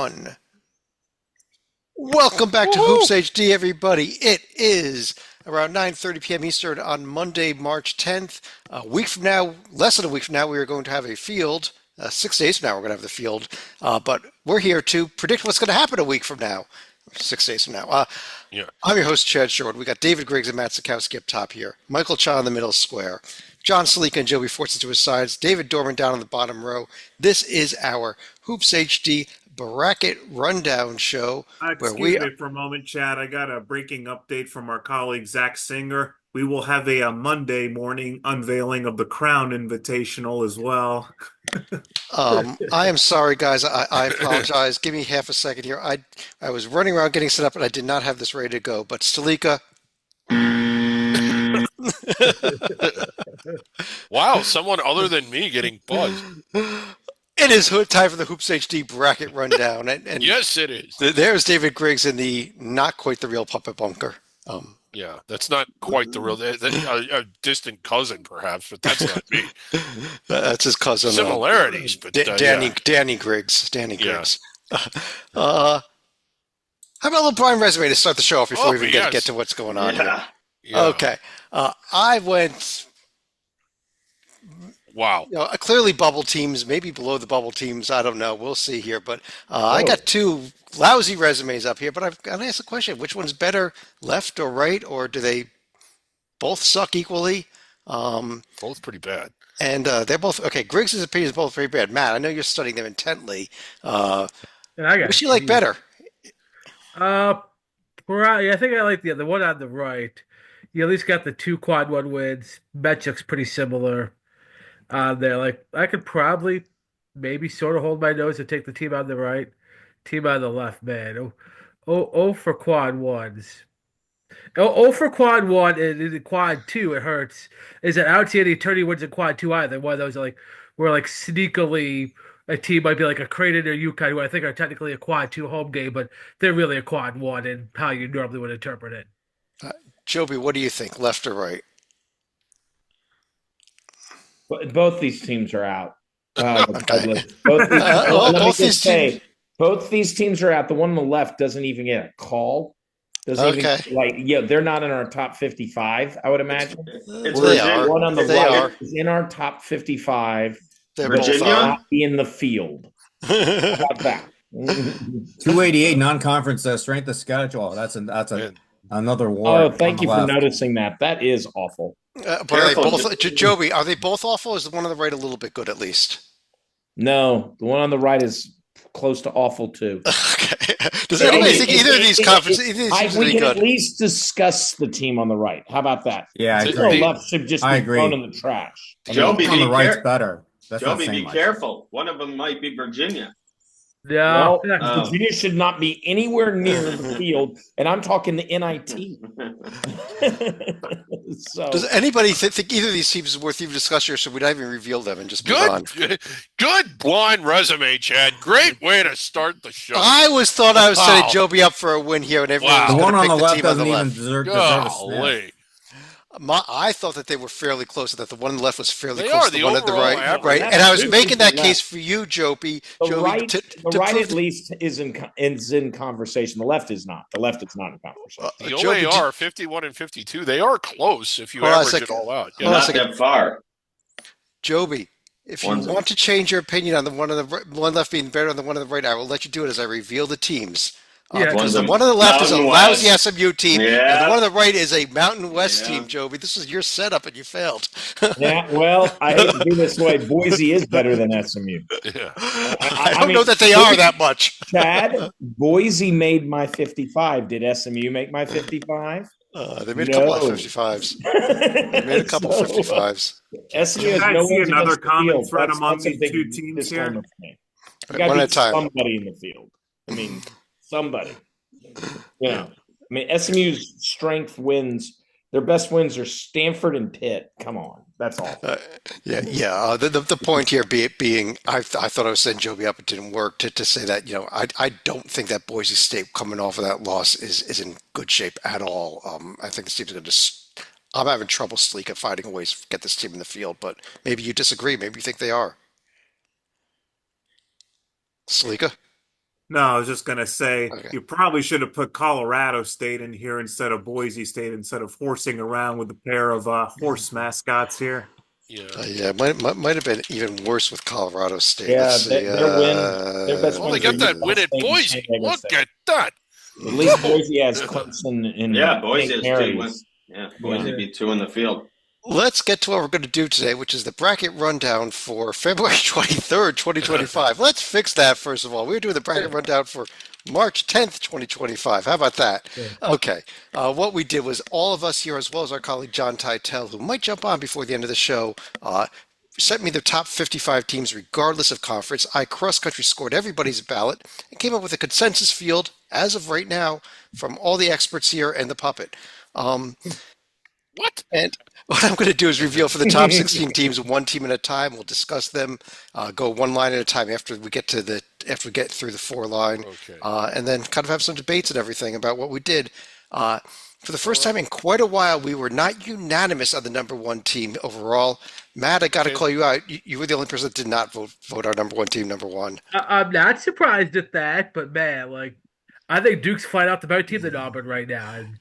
1. Welcome back to Hoops HD, everybody. It is around 9:30 p.m. Eastern on Monday, March 10th. A week from now, less than a week from now, we are going to have a field. 6 days from now, we're going to have the field. But we're here to predict what's going to happen a week from now, 6 days from now. Yeah. I'm your host, Chad Sherwood. We got David Griggs and Matt Sikowski up top here. Michael Cha in the middle square. John Salika and Joey Fortson to his sides. David Dorman down on the bottom row. This is our Hoops HD bracket rundown show. Excuse me for a moment, Chad. I got a breaking update from our colleague Zach Singer. We will have a Monday morning unveiling of the Crown Invitational as well. I am sorry, guys. I apologize. Give me half a second here. I was running around getting set up, and I did not have this ready to go. But Stalika. Wow, someone other than me getting buzzed. It is time for the Hoops HD bracket rundown. And yes, it is. There's David Griggs in the not quite the real puppet bunker. Yeah, that's not quite the real, a distant cousin perhaps, but that's not me. That's his cousin. Similarities, but Danny Griggs. Danny Griggs. How about a little Brian resume to start the show off before we even get to what's going on here? Yeah. Okay. I went... Wow. Clearly bubble teams, maybe below the bubble teams. I don't know. We'll see here. But I got two lousy resumes up here. But I've got to ask the question, which one's better, left or right? Or do they both suck equally? Both pretty bad. And they're both, okay, Griggs' opinion is both very bad. Matt, I know you're studying them intently. Which you like better? I think I like the one on the right. You at least got the two quad one wins. Metric's pretty similar. They're like, I could probably maybe sort of hold my nose and take the team on the right, team on the left, man. Oh for quad ones. Oh for quad one and in quad two, it hurts. Is that I don't see any attorney wins in quad two either. One of those are where sneakily a team might be like a Creighton or UConn, who I think are technically a quad two home game, but they're really a quad one and how you normally would interpret it. Joby, what do you think, left or right? Both these teams are out. Okay. Both these teams are out. The one on the left doesn't even get a call. They're not in our top 55, I would imagine. They are. One on the right is in our top 55. They're Virginia not be in the field. How about that? 288 non-conference strength of schedule. That's another war. Oh, thank you for noticing that. That is awful. But are they both, Joby, are they both awful? Or is the one on the right a little bit good at least? No, the one on the right is close to awful too. Okay. Does anybody think either of these conferences? We can at least discuss the team on the right. How about that? Yeah, the left should just be thrown in the trash. Joby, on the right's better. Joby, be careful. One of them might be Virginia. No, Virginia should not be anywhere near the field, and I'm talking the NIT. So, does anybody think either of these teams is worth even discussing, or should we not even reveal them and just move on? Good blind resume, Chad. Great way to start the show. I was setting Joby up for a win here, and everyone was the one on the the left team doesn't on the even deserve a sniff. I thought that they were fairly close, that the one on the left was fairly They close are, to the the one on the overall right. average. Right, and I was making that case for you, Joby. The right at least is in conversation. The left is not. The left is not in conversation. The OAR 51 and 52. They are close if you average it all out. Yeah. Not that far. Joby, if you want to change your opinion on the one on the right, one left being better than the one on the right, I will let you do it as I reveal the teams. Because the one on the left is a lousy SMU team, and the one on the right is a Mountain West team, Joby. This was your setup, and you failed. Well, I hate to do this way. Boise is better than SMU. Yeah. I don't know that they are that much. Chad, Boise made my 55. Did SMU make my 55? They made a couple of 55s. They made a couple of 55s. SMU has I see another common thread among these two teams here. One at a time. Somebody in the field. I mean, somebody. SMU's strength wins. Their best wins are Stanford and Pitt. Come on, that's all. The point here being, I thought I was setting Joby up. It didn't work to say that. I don't think that Boise State coming off of that loss is in good shape at all. I think this team's going to. I'm having trouble finding ways to get this team in the field, but maybe you disagree. Maybe you think they are. Salika? No, I was just gonna say Okay. you probably should have put Colorado State in here instead of Boise State instead of horsing around with a pair of horse mascots here. Yeah. Yeah, might have been even worse with Colorado State. Yeah, Let's see. their best Well, they wins got are that Utah win at State and Boise. San Diego Look State. at that. At least Boise has Clemson and Yeah, Boise St. has two Mary's. wins. Yeah, Boise beat two in the field. Let's get to what we're going to do today, which is the bracket rundown for February 23rd, 2025. Let's fix that first of all. We're doing the bracket rundown for March 10th, 2025. How about that? Okay. What we did was all of us here, as well as our colleague John Titel, who might jump on before the end of the show, sent me the top 55 teams regardless of conference. I cross-country scored everybody's ballot and came up with a consensus field as of right now from all the experts here and the puppet. What? And what I'm going to do is reveal for the top 16 teams one team at a time. We'll discuss them, go one line at a time after we get through the four line, Okay. and then kind of have some debates and everything about what we did. For the first time in quite a while, we were not unanimous on the number one team overall. Matt, I got to call you out. You were the only person that did not vote our number one team number one. I'm not surprised at that, but man, like, I think Duke's flat out the better team than Auburn right now. And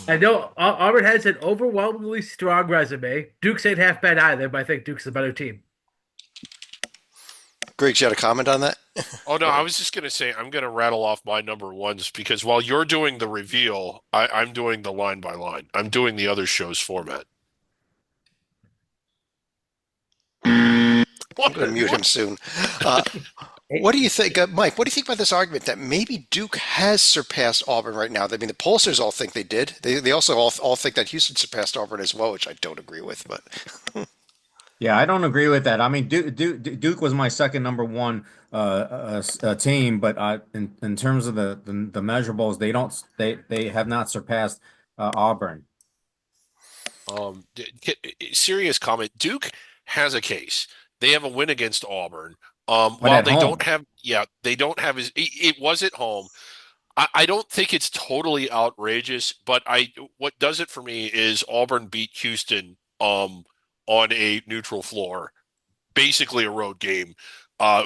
I know Auburn has an overwhelmingly strong resume. Duke's ain't half bad either, but I think Duke's the better team. Greg, you had a comment on that? Oh, no, I was just going to say I'm going to rattle off my number ones because while you're doing the reveal, I'm doing the line by line. I'm doing the other show's format. I'm going to mute him soon. What do you think, Mike? What do you think about this argument that maybe Duke has surpassed Auburn right now? I mean, the pollsters all think they did. They also all think that Houston surpassed Auburn as well, which I don't agree with. But yeah, I don't agree with that. I mean, Duke was my second number one team, but in terms of the measurables, they have not surpassed Auburn. Serious comment. Duke has a case. They have a win against Auburn. But while at they home. they don't have it was at home. I don't think it's totally outrageous, but what does it for me is Auburn beat Houston on a neutral floor, basically a road game,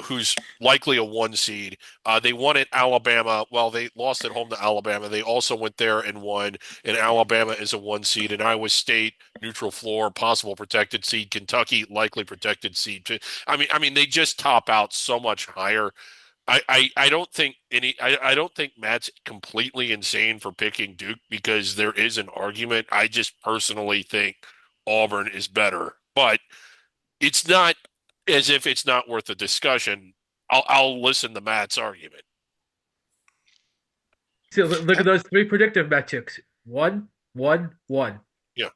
who's likely a one seed. They won at Alabama. Well, they lost at home to Alabama. They also went there and won, and Alabama is a one seed, and Iowa State neutral floor, possible protected seed. Kentucky likely protected seed. I mean, they just top out so much higher. I don't think I don't think Matt's completely insane for picking Duke because there is an argument. I just personally think Auburn is better, but it's not as if it's not worth a discussion. I'll listen to Matt's argument. So look at those three predictive metrics. 1, 1, 1. Yeah.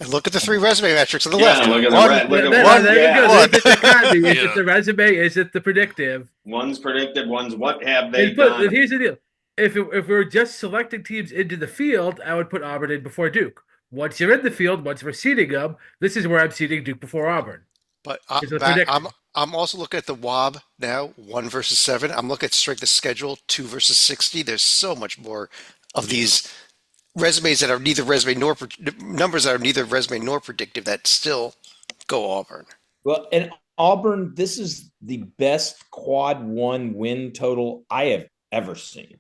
And look at the three resume metrics on the left. Look at one, the look There at one. you go. One. There's the dichotomy. Is it the resume? Is it the predictive? One's predicted. One's what have they And done? here's the deal. If we're just selecting teams into the field, I would put Auburn in before Duke. Once you're in the field, once we're seeding them, this is where I'm seeding Duke before Auburn. But Is it I'm also looking at the WAB now, 1 versus 7. I'm looking at strength of schedule, 2 versus 60. There's so much more of these resumes that are neither resume nor numbers that are neither resume nor predictive that still go Auburn. Well, and Auburn, this is the best quad one win total I have ever seen.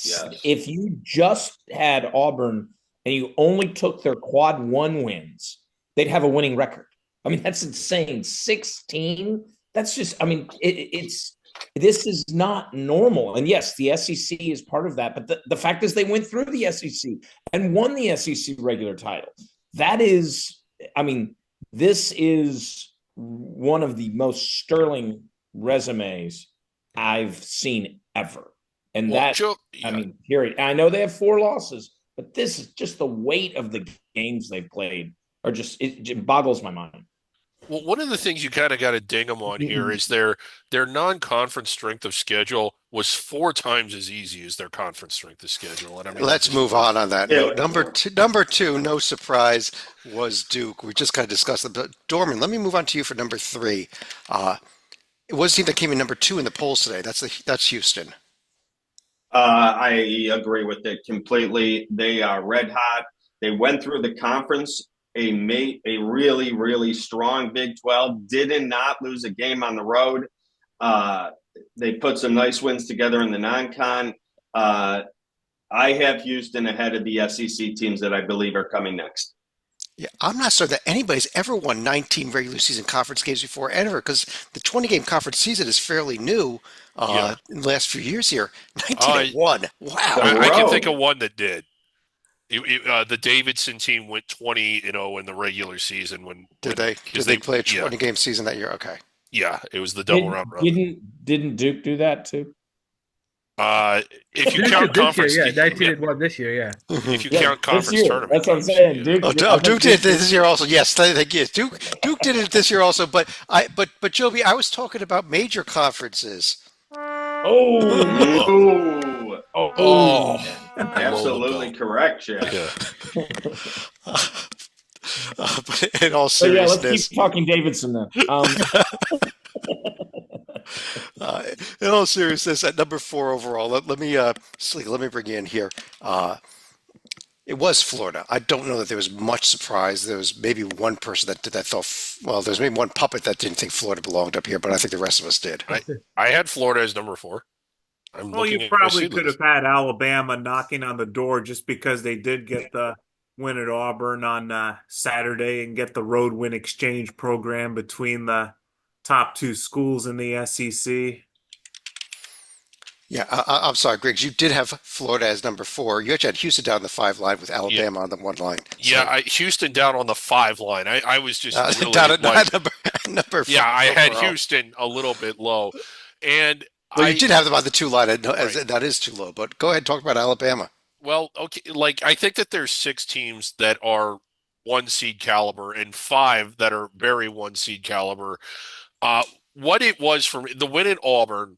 Yes. If you just had Auburn and you only took their quad one wins, they'd have a winning record. I mean, that's insane. 16. That's just, I mean, this is not normal. And yes, the SEC is part of that. But the fact is they went through the SEC and won the SEC regular title. That is, I mean, this is one of the most sterling resumes I've seen ever. And I mean, period. I know they have 4 losses, but this is just the weight of the games they've played are just, it boggles my mind. Well, one of the things you kind of got to ding them on here is their non-conference strength of schedule was 4 times as easy as their conference strength of schedule. And I mean, let's move on that note. Number two, no surprise, was Duke. We just kind of discussed it. But Dorman, let me move on to you for number 3. It was a team that came in number 2 in the polls today. That's Houston. I agree with it completely. They are red hot. They went through the conference. A really, really strong Big 12. Did not lose a game on the road. They put some nice wins together in the non-con. I have Houston ahead of the SEC teams that I believe are coming next. Yeah, I'm not certain that anybody's ever won 19 regular season conference games before ever, because the 20-game conference season is fairly new Yeah. in the last few years here. 19 and 1. Wow. I can Road. think of one that did. The Davidson team went 20-0 in the regular season Did they play a 20-game season that year? Okay. Yeah, it was the double round robin. Didn't Duke do that too? If you Duke count this conference, year, yeah, 19 and 1 this year, yeah. if you Yeah, count this conference year. tournament, That's what I'm games, saying. yeah. Duke. Duke did it this year also. Yes, thank you. Duke did it this year also, but Joby, I was talking about major conferences. Oh, Ooh, Oh, absolutely correct, Chad. yeah. But in all so yeah, let's seriousness, keep talking Davidson then. in all seriousness, at number 4 overall, let me bring you in here. It was Florida. I don't know that there was much surprise. There was maybe one person that thought, well, there's maybe one puppet that didn't think Florida belonged up here, but I think the rest of us did. I had Florida as number 4. I'm Well, looking you at my probably seed could list. have had Alabama knocking on the door just because they did get the win at Auburn on Saturday and get the road win exchange program between the top 2 schools in the SEC. Yeah, I'm sorry, Griggs. You did have Florida as number 4. You actually had Houston down the 5 line with Alabama on the 1 line. Yeah, Houston down on the 5 line. I was just really down at like, number 4. yeah, I had overall. Houston a little bit low, and Well, you did have them on the 2 line. That is too low. But go ahead and talk about Alabama. Well, okay, like I think that there's 6 teams that are 1 seed caliber and 5 that are very 1 seed caliber. What it was for me, the win at Auburn,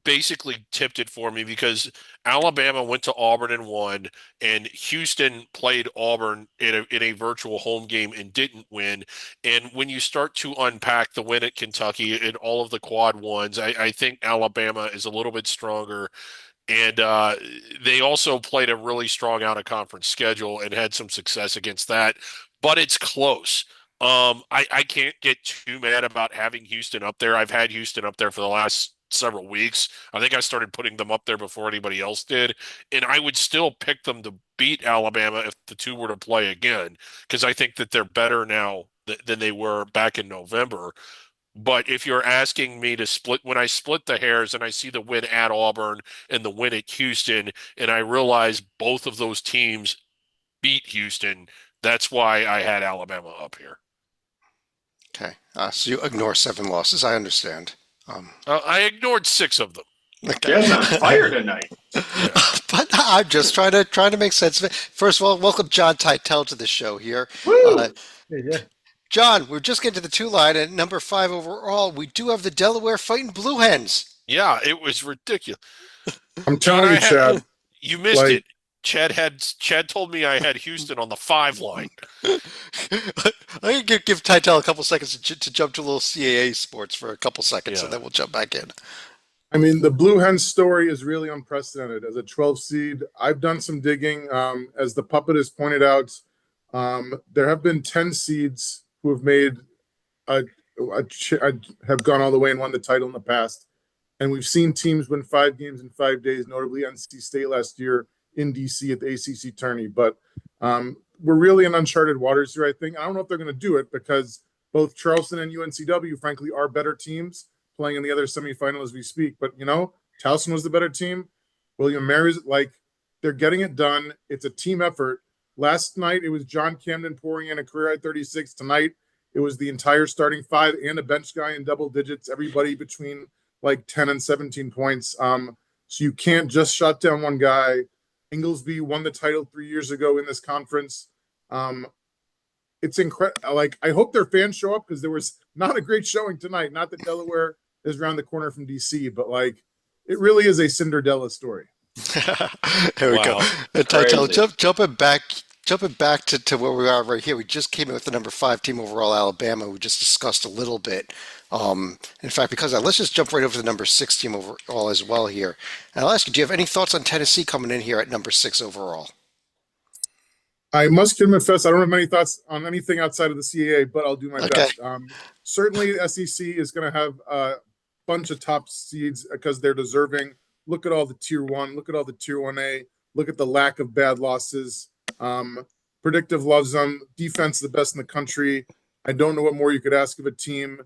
basically tipped it for me because Alabama went to Auburn and won, and Houston played Auburn in a virtual home game and didn't win. And when you start to unpack the win at Kentucky and all of the quad ones, I think Alabama is a little bit stronger. And they also played a really strong out of conference schedule and had some success against that, but it's close. I can't get too mad about having Houston up there. I've had Houston up there for the last several weeks. I think I started putting them up there before anybody else did, and I would still pick them to beat Alabama if the 2 were to play again, because I think that they're better now than they were back in November. But if you're asking me to split, when I split the hairs and I see the win at Auburn and the win at Houston, and I realize both of those teams beat Houston, that's why I had Alabama up here. Okay. So you ignore 7 losses. I understand. I ignored 6 of them. Okay. Chad's on fire tonight. But I'm just trying to make sense of it. First of all, welcome John Teitel to the show here. Woo! Yeah. John, we're just getting to the 2 line, and number 5 overall, we do have the Delaware Fighting Blue Hens. Yeah, it was ridiculous. I'm telling you, Chad. You missed Like- it. Chad told me I had Houston on the 5 line. I'm going to give Teitel a couple seconds to jump to a little CAA sports for a couple seconds, Yeah. and then we'll jump back in. I mean, the Blue Hens story is really unprecedented. As a 12 seed, I've done some digging. As the puppet has pointed out, there have been 10 seeds who have made have gone all the way and won the title in the past. And we've seen teams win 5 games in 5 days, notably NC State last year in DC at the ACC tourney. But we're really in uncharted waters here, I think. I don't know if they're going to do it because both Charleston and UNCW, frankly, are better teams playing in the other semifinal as we speak. But, Towson was the better team. William Mary's, they're getting it done. It's a team effort. Last night, it was John Camden pouring in a career at 36. Tonight, it was the entire starting 5 and a bench guy in double digits, everybody between 10 and 17 points. So you can't just shut down one guy. Inglesby won the title 3 years ago in this conference. It's incredible. I hope their fans show up because there was not a great showing tonight. Not that Delaware is around the corner from DC, but it really is a Cinderella story. Here we go. Wow. Teitel, jumping back to where we are right here. We just came in with the number 5 team overall, Alabama. We just discussed a little bit. In fact, because of that, let's just jump right over to the number 6 team overall as well here. And I'll ask you, do you have any thoughts on Tennessee coming in here at number 6 overall? I must confess, I don't have many thoughts on anything outside of the CAA, but I'll do my Okay. best. Certainly, the SEC is going to have a bunch of top seeds because they're deserving. Look at all the tier 1, look at all the tier 1A, look at the lack of bad losses. Predictive loves them. Defense the best in the country. I don't know what more you could ask of a team.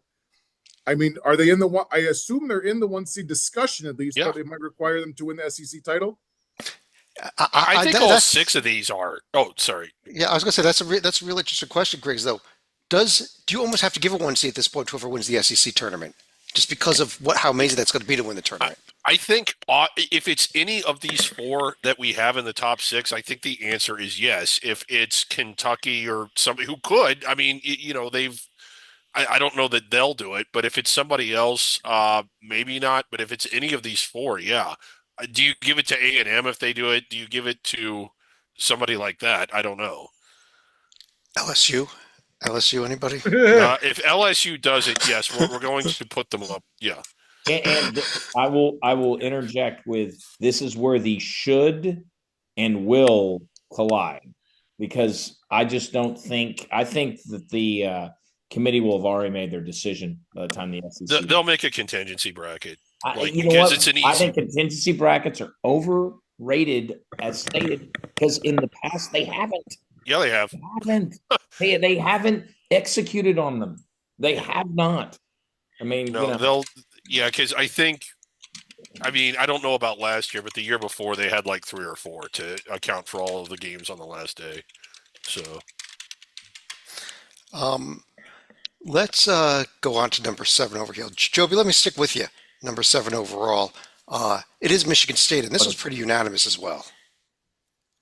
I mean, are they in the one? I assume they're in the 1 seed discussion at least, Yeah. but it might require them to win the SEC title. I think all that's- 6 of these are. Oh, sorry. Yeah, I was gonna say that's a real interesting question, Griggs. Though, do you almost have to give a 1 seed at this point to whoever wins the SEC tournament, just because of how amazing that's going to be to win the tournament? I think if it's any of these 4 that we have in the top 6, I think the answer is yes. If it's Kentucky or somebody who could, I mean, I don't know that they'll do it, but if it's somebody else, maybe not. But if it's any of these 4, yeah. Do you give it to A&M if they do it? Do you give it to somebody like that? I don't know. LSU, anybody? If LSU does it, yes, we're going to put them up. Yeah. And I will interject with, this is where the should and will collide, because I just don't think, I think that the committee will have already made their decision by the time the SEC. They'll make a contingency bracket. You know because what? it's an I easy. think contingency brackets are overrated as stated, because in the past they haven't. Yeah, they have. They haven't executed on them. They have not. I mean, No, because I don't know about last year, but the year before they had like 3 or 4 to account for all of the games on the last day. So, Let's go on to number 7 over here. Joby, let me stick with you. Number 7 overall. It is Michigan State, and this was pretty unanimous as well.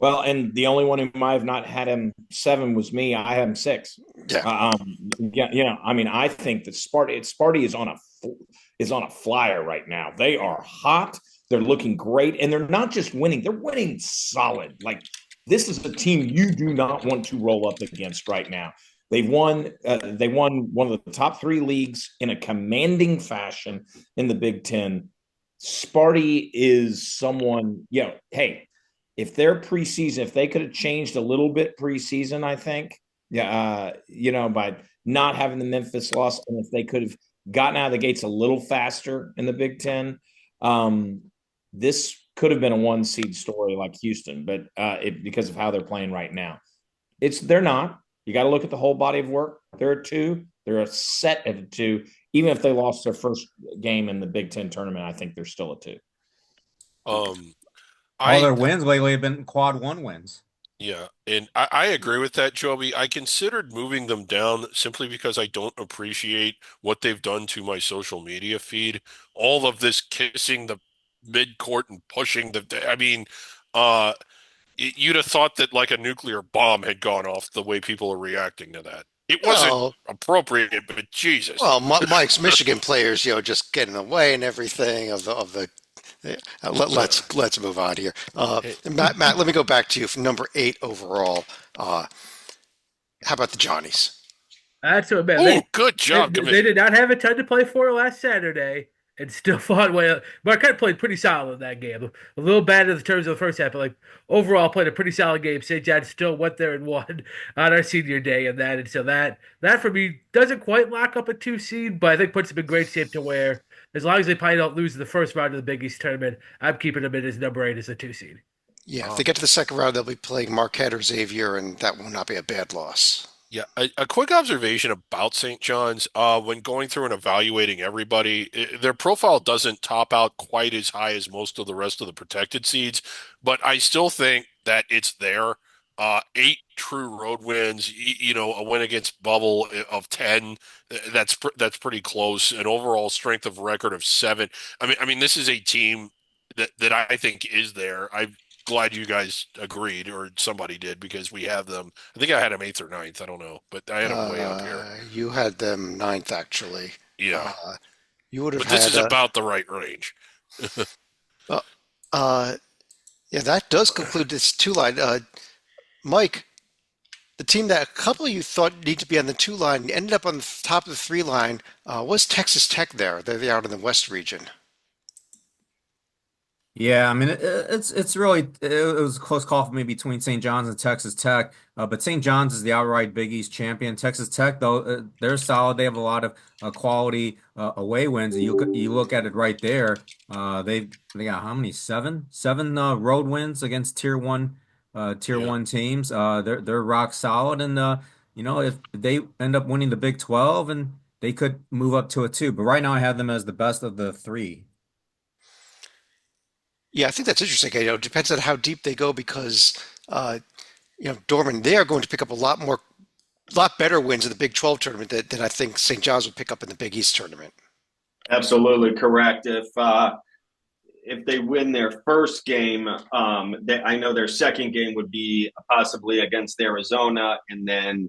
well, and the only one who might have not had him 7 was me. I had him 6. Yeah. I mean, I think that Sparty is on a flyer right now. They are hot. They're looking great, and they're not just winning; they're winning solid. Like, this is a team you do not want to roll up against right now. They won one of the top 3 leagues in a commanding fashion in the Big Ten. Sparty is someone, hey, if their preseason, if they could have changed a little bit preseason, I think, by not having the Memphis loss, and if they could have gotten out of the gates a little faster in the Big Ten, this could have been a 1 seed story like Houston, but because of how they're playing right now, they're not. You got to look at the whole body of work. They're a 2. They're a set of 2. Even if they lost their first game in the Big Ten tournament, I think they're still a 2. All their wins lately have been quad 1 wins. Yeah, and I agree with that, Joby. I considered moving them down simply because I don't appreciate what they've done to my social media feed. All of this kissing the midcourt and pushing you'd have thought that like a nuclear bomb had gone off the way people are reacting to that. It wasn't appropriate, but Jesus. Well, Mike's Michigan players, just getting away and everything of the. Let's move on here. Matt, let me go back to you from number 8 overall. How about the Johnnies? That's what I Oh, meant. good job. They did not have a ton to play for last Saturday and still fought well. Marquette played pretty solid in that game. A little bad in terms of the first half, but overall played a pretty solid game. St. John still went there and won on our senior day and that. And so that for me doesn't quite lock up a 2 seed, but I think puts them in great shape to where as long as they probably don't lose in the first round of the Big East tournament, I'm keeping them in as number 8 as a 2 seed. Yeah, if they get to the second round, they'll be playing Marquette or Xavier, and that will not be a bad loss. Yeah, a quick observation about St. John's. When going through and evaluating everybody, their profile doesn't top out quite as high as most of the rest of the protected seeds, but I still think that it's there. 8 true road wins, a win against Bubble of 10. That's pretty close. An overall strength of record of 7. I mean, this is a team that I think is there. I'm glad you guys agreed, or somebody did, because we have them. I think I had them 8th or 9th. I don't know, but I had them way up here. You had them 9th, actually. Yeah. You would have. But this is about the right range. Yeah, that does conclude this 2 line. Mike, the team that a couple of you thought need to be on the 2 line ended up on the top of the 3 line was Texas Tech there. They're out in the West region. Yeah, I mean it's really it was a close call for me between St. John's and Texas Tech, but St. John's is the outright Big East champion. Texas Tech though they're solid. They have a lot of quality away wins. You look at it right there. They got how many seven road wins against tier Yeah. one teams. They're rock solid, and if they end up winning the Big 12, and they could move up to a two. But right now I have them as the best of the three. Yeah, I think that's interesting. It depends on how deep they go because, uh, Dortmund, they are going to pick up lot better wins in the Big 12 tournament than I think St. John's will pick up in the Big East tournament. Absolutely correct. If they win their first game, I know their second game would be possibly against Arizona, and then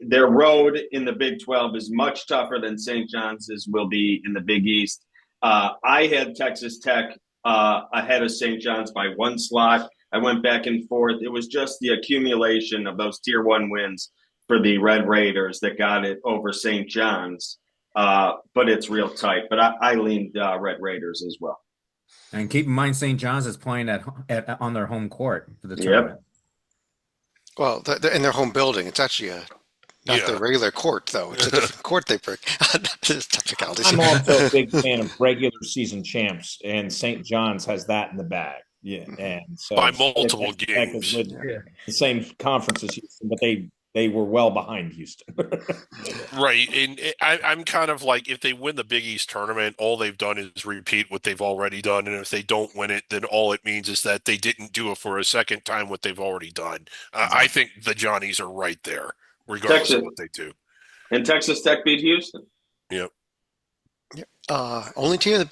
their road in the Big 12 is much tougher than St. John's will be in the Big East. I had Texas Tech ahead of St. John's by one slot. I went back and forth. It was just the accumulation of those tier one wins for the Red Raiders that got it over St. John's. But it's real tight. But I leaned Red Raiders as well. And keep in mind, St. John's is playing on their home court for the tournament. Well, in their home building, it's actually not their regular court, though. It's a different court they bring. There's technicalities. I'm also a big fan of regular season champs, and St. John's has that in the bag. Yeah, and so By multiple games. The same conference as Houston, but they were well behind Houston. Right. And I'm kind of like, if they win the Big East tournament, all they've done is repeat what they've already done. And if they don't win it, then all it means is that they didn't do it for a second time what they've already done. I think the Johnnies are right there, regardless of what they do. And Texas Tech beat Houston. Yep. Only team in the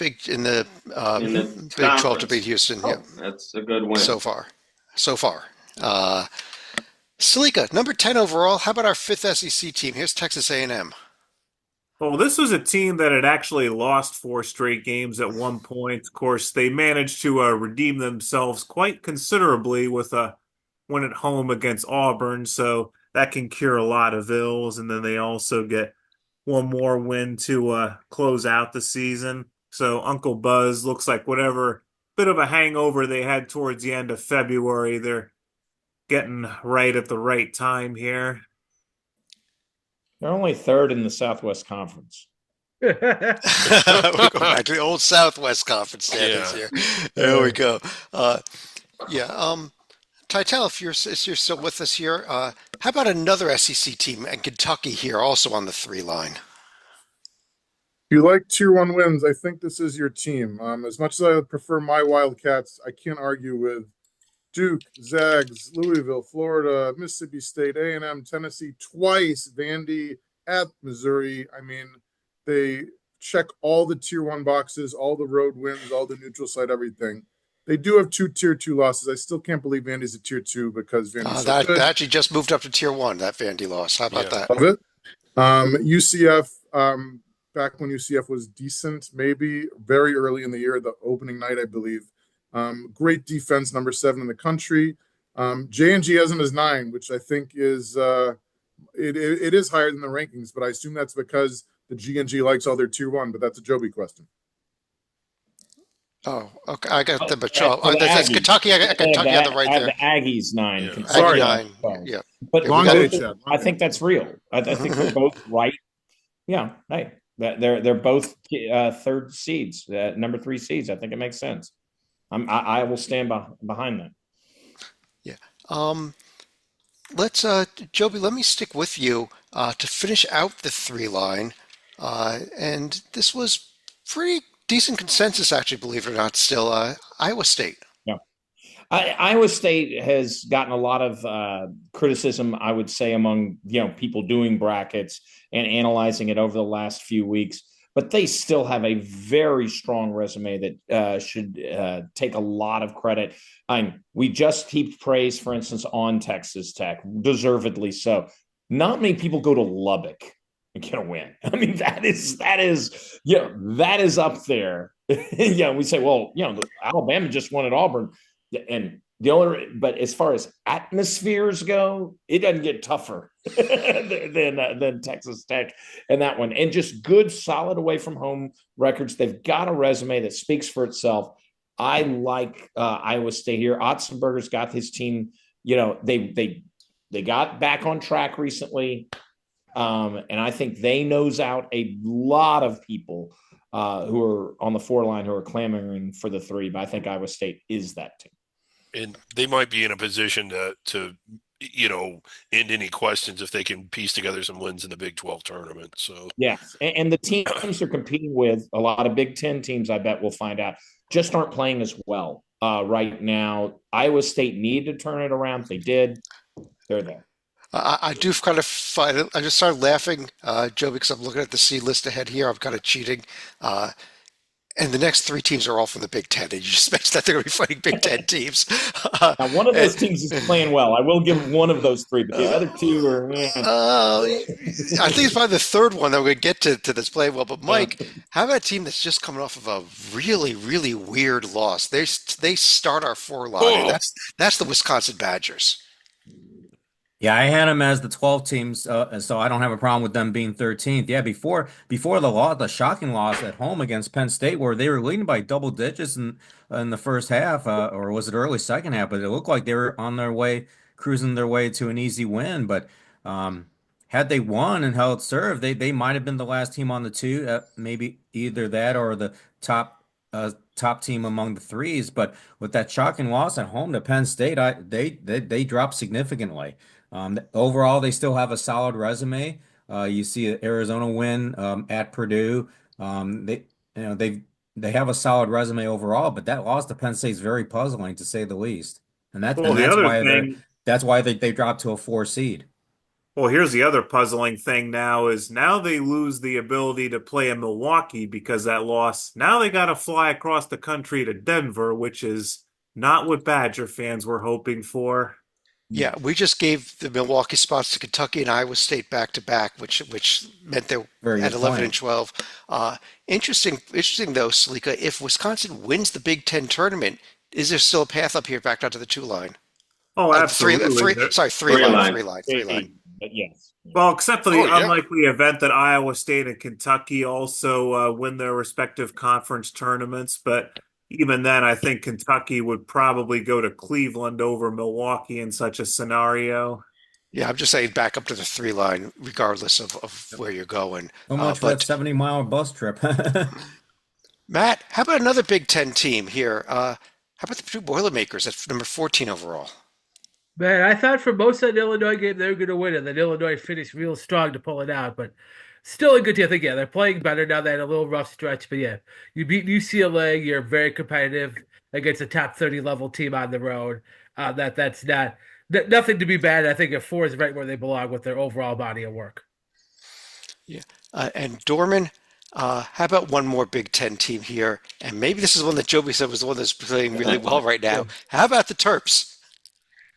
Big 12 to beat Houston. Oh, that's a good win so far. Salika, number 10 overall. How about our fifth SEC team? Here's Texas A&M. Well, this was a team that had actually lost 4 straight games at one point. Of course, they managed to redeem themselves quite considerably with a win at home against Auburn, so that can cure a lot of ills. And then they also get one more win to close out the season. So Uncle Buzz looks like whatever bit of a hangover they had towards the end of February, they're getting right at the right time here. They're only third in the Southwest Conference. We're going back to the old Southwest Conference standings here. There we go. Titel, if you're still with us here, how about another SEC team and Kentucky here also on the 3 line? If you like tier one wins, I think this is your team. As much as I would prefer my Wildcats, I can't argue with Duke, Zags, Louisville, Florida, Mississippi State, A&M, Tennessee, twice, Vandy, at Missouri. I mean, they check all the tier one boxes, all the road wins, all the neutral site, everything. They do have 2 tier 2 losses. I still can't believe Vandy's a tier 2 because Vandy's that actually just moved up to tier 1, that Vandy loss. How about that? Love it. UCF, back when UCF was decent, maybe very early in the year, the opening night, I believe. Great defense, number 7 in the country. J&G has them as 9, which I think is it is higher than the rankings, but I assume that's because the G&G likes all their tier 1, but that's a Joby question. Oh, okay. I got the that's Kentucky. I got Kentucky on the right there. The Aggies 9. Yeah. Sorry, 9. Yeah. But Long day, Chad. I think that's real. I think they're both right. Yeah, hey, they're both third seeds, number 3 seeds. I think it makes sense. I will stand behind them. Yeah. Let's Joby, let me stick with you to finish out the 3 line. And this was pretty decent consensus, actually, believe it or not, still. Iowa State. Yeah. Iowa State has gotten a lot of criticism, I would say, among people doing brackets and analyzing it over the last few weeks. But they still have a very strong resume that should take a lot of credit. We just heaped praise, for instance, on Texas Tech, deservedly so. Not many people go to Lubbock and get a win. I mean, that is up there. We say, well, Alabama just won at Auburn, and but as far as atmospheres go, it doesn't get tougher than Texas Tech and that one. And just good, solid away from home records. They've got a resume that speaks for itself. I like Iowa State here. Otzenberger's got his team. They got back on track recently, and I think they nose out a lot of people who are on the 4 line who are clamoring for the 3. But I think Iowa State is that team, and they might be in a position to end any questions if they can piece together some wins in the Big 12 tournament. So yes, and the teams they're competing with, a lot of Big 10 teams, I bet we'll find out, just aren't playing as well right now. Iowa State needed to turn it around. They did. They're there. I do kind of find it. I just started laughing, Joe, because I'm looking at the seed list ahead here. I'm kind of cheating. And the next 3 teams are all from the Big Ten. And you just mentioned that they're going to be fighting Big Ten teams. Now, one of those teams is playing well. I will give one of those 3, but the other 2 are. I think it's probably the third one that we're going to get to this play well. But Mike, how about a team that's just coming off of a really, really weird loss? They start our 4 line. And that's the Wisconsin Badgers. Yeah, I had them as the 12 teams, so I don't have a problem with them being 13th. Yeah, before the shocking loss at home against Penn State, where they were leading by double digits in the first half, or was it early second half? But it looked like they were on their way, cruising their way to an easy win. But had they won and held serve, they might have been the last team on the 2, maybe either that or the top team among the 3s. But with that shocking loss at home to Penn State, they dropped significantly. Overall, they still have a solid resume. You see an Arizona win at Purdue. They have a solid resume overall, but that loss to Penn State is very puzzling to say the least. And that's why they dropped to a 4 seed. Well, here's the other puzzling thing now is now they lose the ability to play in Milwaukee because that loss. Now they got to fly across the country to Denver, which is not what Badger fans were hoping for. Yeah, we just gave the Milwaukee spots to Kentucky and Iowa State back to back, which meant they're at 11 and 12. Interesting though, Salika, if Wisconsin wins the Big Ten tournament, is there still a path up here back down to the 2 line? Oh, absolutely. Three line. Yes. Well, except for the unlikely event that Iowa State and Kentucky also win their respective conference tournaments, but even then, I think Kentucky would probably go to Cleveland over Milwaukee in such a scenario. Yeah, I'm just saying back up to the 3 line, regardless of where you're going. So much for that 70-mile bus trip. Matt, how about another Big Ten team here? How about the Purdue Boilermakers at number 14 overall? Man, I thought for most of that Illinois game they were going to win it. That Illinois finished real strong to pull it out, but still a good team. I think, yeah, they're playing better now. They had a little rough stretch, but yeah, you beat UCLA. You're very competitive against a top 30 level team on the road. That's nothing to be bad. I think a 4 is right where they belong with their overall body of work. Yeah, and Dorman, how about one more Big Ten team here? And maybe this is one that Joby said was the one that's playing really well right now. How about the Terps?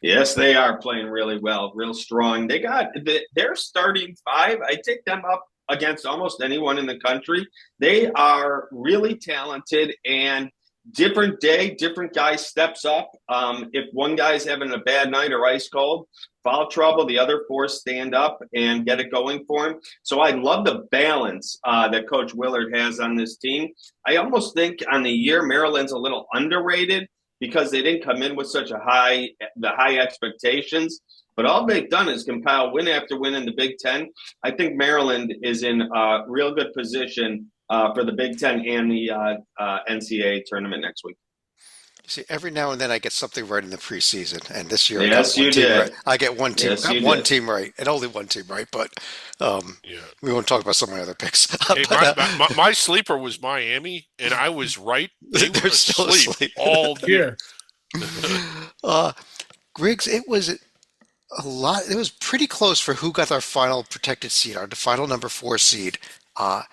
Yes, they are playing really well, real strong. They got their starting 5. I take them up against almost anyone in the country. They are really talented, and different day, different guy steps up. If one guy's having a bad night or ice cold, foul trouble, the other 4 stand up and get it going for him. So I love the balance that Coach Willard has on this team. I almost think on the year, Maryland's a little underrated, because they didn't come in with such high expectations. But all they've done is compile win after win in the Big Ten. I think Maryland is in a real good position for the Big Ten and the NCAA tournament next week. See, every now and then I get something right in the preseason, and this year I get one team, one team right, and only one team right. But we won't talk about some of my other picks. Hey, my sleeper was Miami, and I was right. They're still asleep all year. Griggs, it was a lot. It was pretty close for who got our final protected seed, our final number 4 seed. And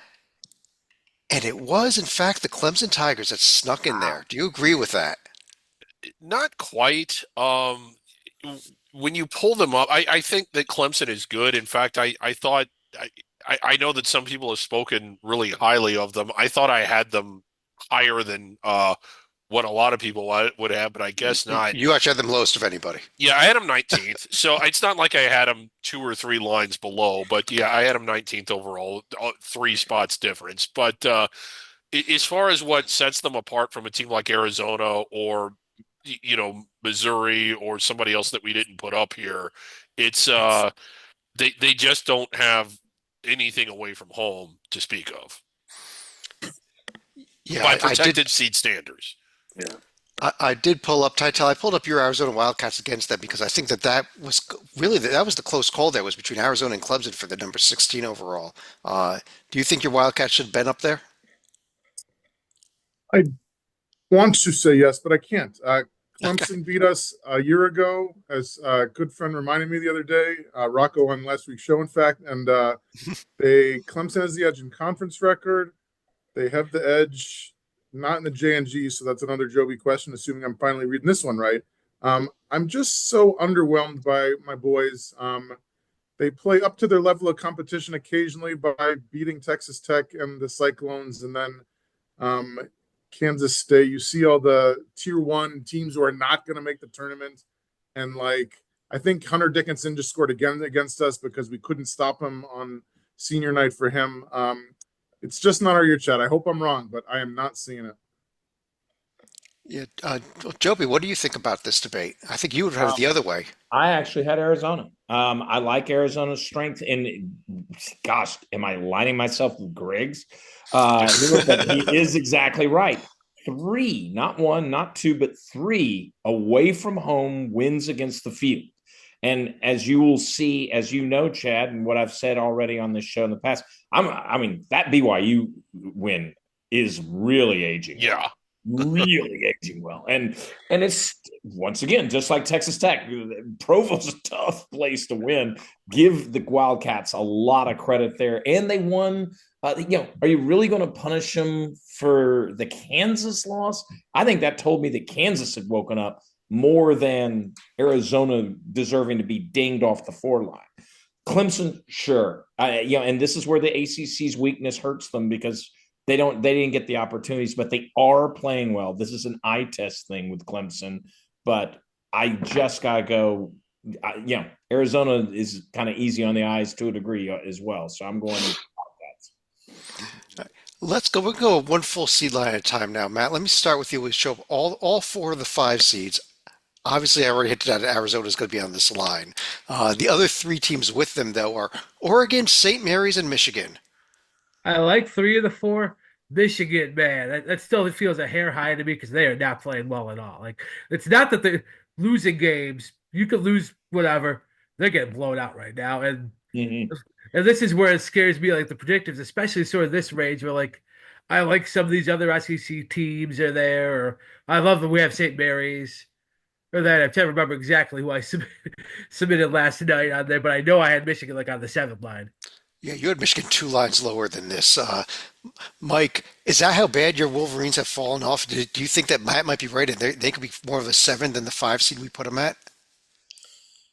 it was, in fact, the Clemson Tigers that snuck in there. Do you agree with that? Not quite. When you pull them up, I think that Clemson is good. In fact, I thought I know that some people have spoken really highly of them. I thought I had them higher than what a lot of people would have, but I guess not. You actually had them lowest of anybody. Yeah, I had them 19th. So it's not like I had them 2 or 3 lines below, but yeah, I had them 19th overall, 3 spots difference. But as far as what sets them apart from a team like Arizona or Missouri or somebody else that we didn't put up here, it's they just don't have anything away from home to speak of Yeah, by I did. protected seed standards. I did pull up Title. I pulled up your Arizona Wildcats against them because I think that was really that was the close call there was between Arizona and Clemson for the number 16 overall. Do you think your Wildcats should have been up there? I want to say yes, but I can't. Clemson beat us a year ago, as a good friend reminded me the other day. Rocco on last week's show, in fact, and Clemson has the edge in conference record. They have the edge, not in the JNG, so that's another Joby question. Assuming I'm finally reading this one right. I'm just so underwhelmed by my boys. They play up to their level of competition occasionally by beating Texas Tech and the Cyclones, and then Kansas State. You see all the tier 1 teams who are not going to make the tournament. And I think Hunter Dickinson just scored again against us because we couldn't stop him on senior night for him. It's just not our year, Chad. I hope I'm wrong, but I am not seeing it. Yeah, Joby, what do you think about this debate? I think you would have it the other way. I actually had Arizona. I like Arizona's strength. And gosh, am I lining myself with Griggs? He is exactly right. 3, not 1, not 2, but 3 away from home wins against the field. And as you will see, as you know, Chad, and what I've said already on this show in the past, I mean, that BYU win is really aging. Yeah. Really aging well. And it's, once again, just like Texas Tech, Provo's a tough place to win. Give the Wildcats a lot of credit there. And they won. Are you really going to punish them for the Kansas loss? I think that told me that Kansas had woken up more than Arizona deserving to be dinged off the 4 line. Clemson, sure. And this is where the ACC's weakness hurts them because they didn't get the opportunities, but they are playing well. This is an eye test thing with Clemson, but I just got to go. Arizona is kind of easy on the eyes to a degree as well. So I'm going Let's go. We'll go one full seed line at a time now, Matt. Let me start with you. We show up all 4 of the 5 seeds. Obviously, I already hinted at Arizona is going to be on this line. The other 3 teams with them, though, are Oregon, St. Mary's, and Michigan. I like 3 of the 4. Michigan, man, that still feels a hair high to me because they are not playing well at all. Like, it's not that they're losing games. You could lose whatever. They're getting blown out right now. And this is where it scares me, like the predictives, especially sort of this range where I like some of these other SEC teams are there, or I love that we have St. Mary's. Or that I can't remember exactly who I submitted last night on there, but I know I had Michigan on the 7th line. Yeah, you had Michigan 2 lines lower than this. Mike, is that how bad your Wolverines have fallen off? Do you think that Matt might be right and they could be more of a 7 than the 5 seed we put them at?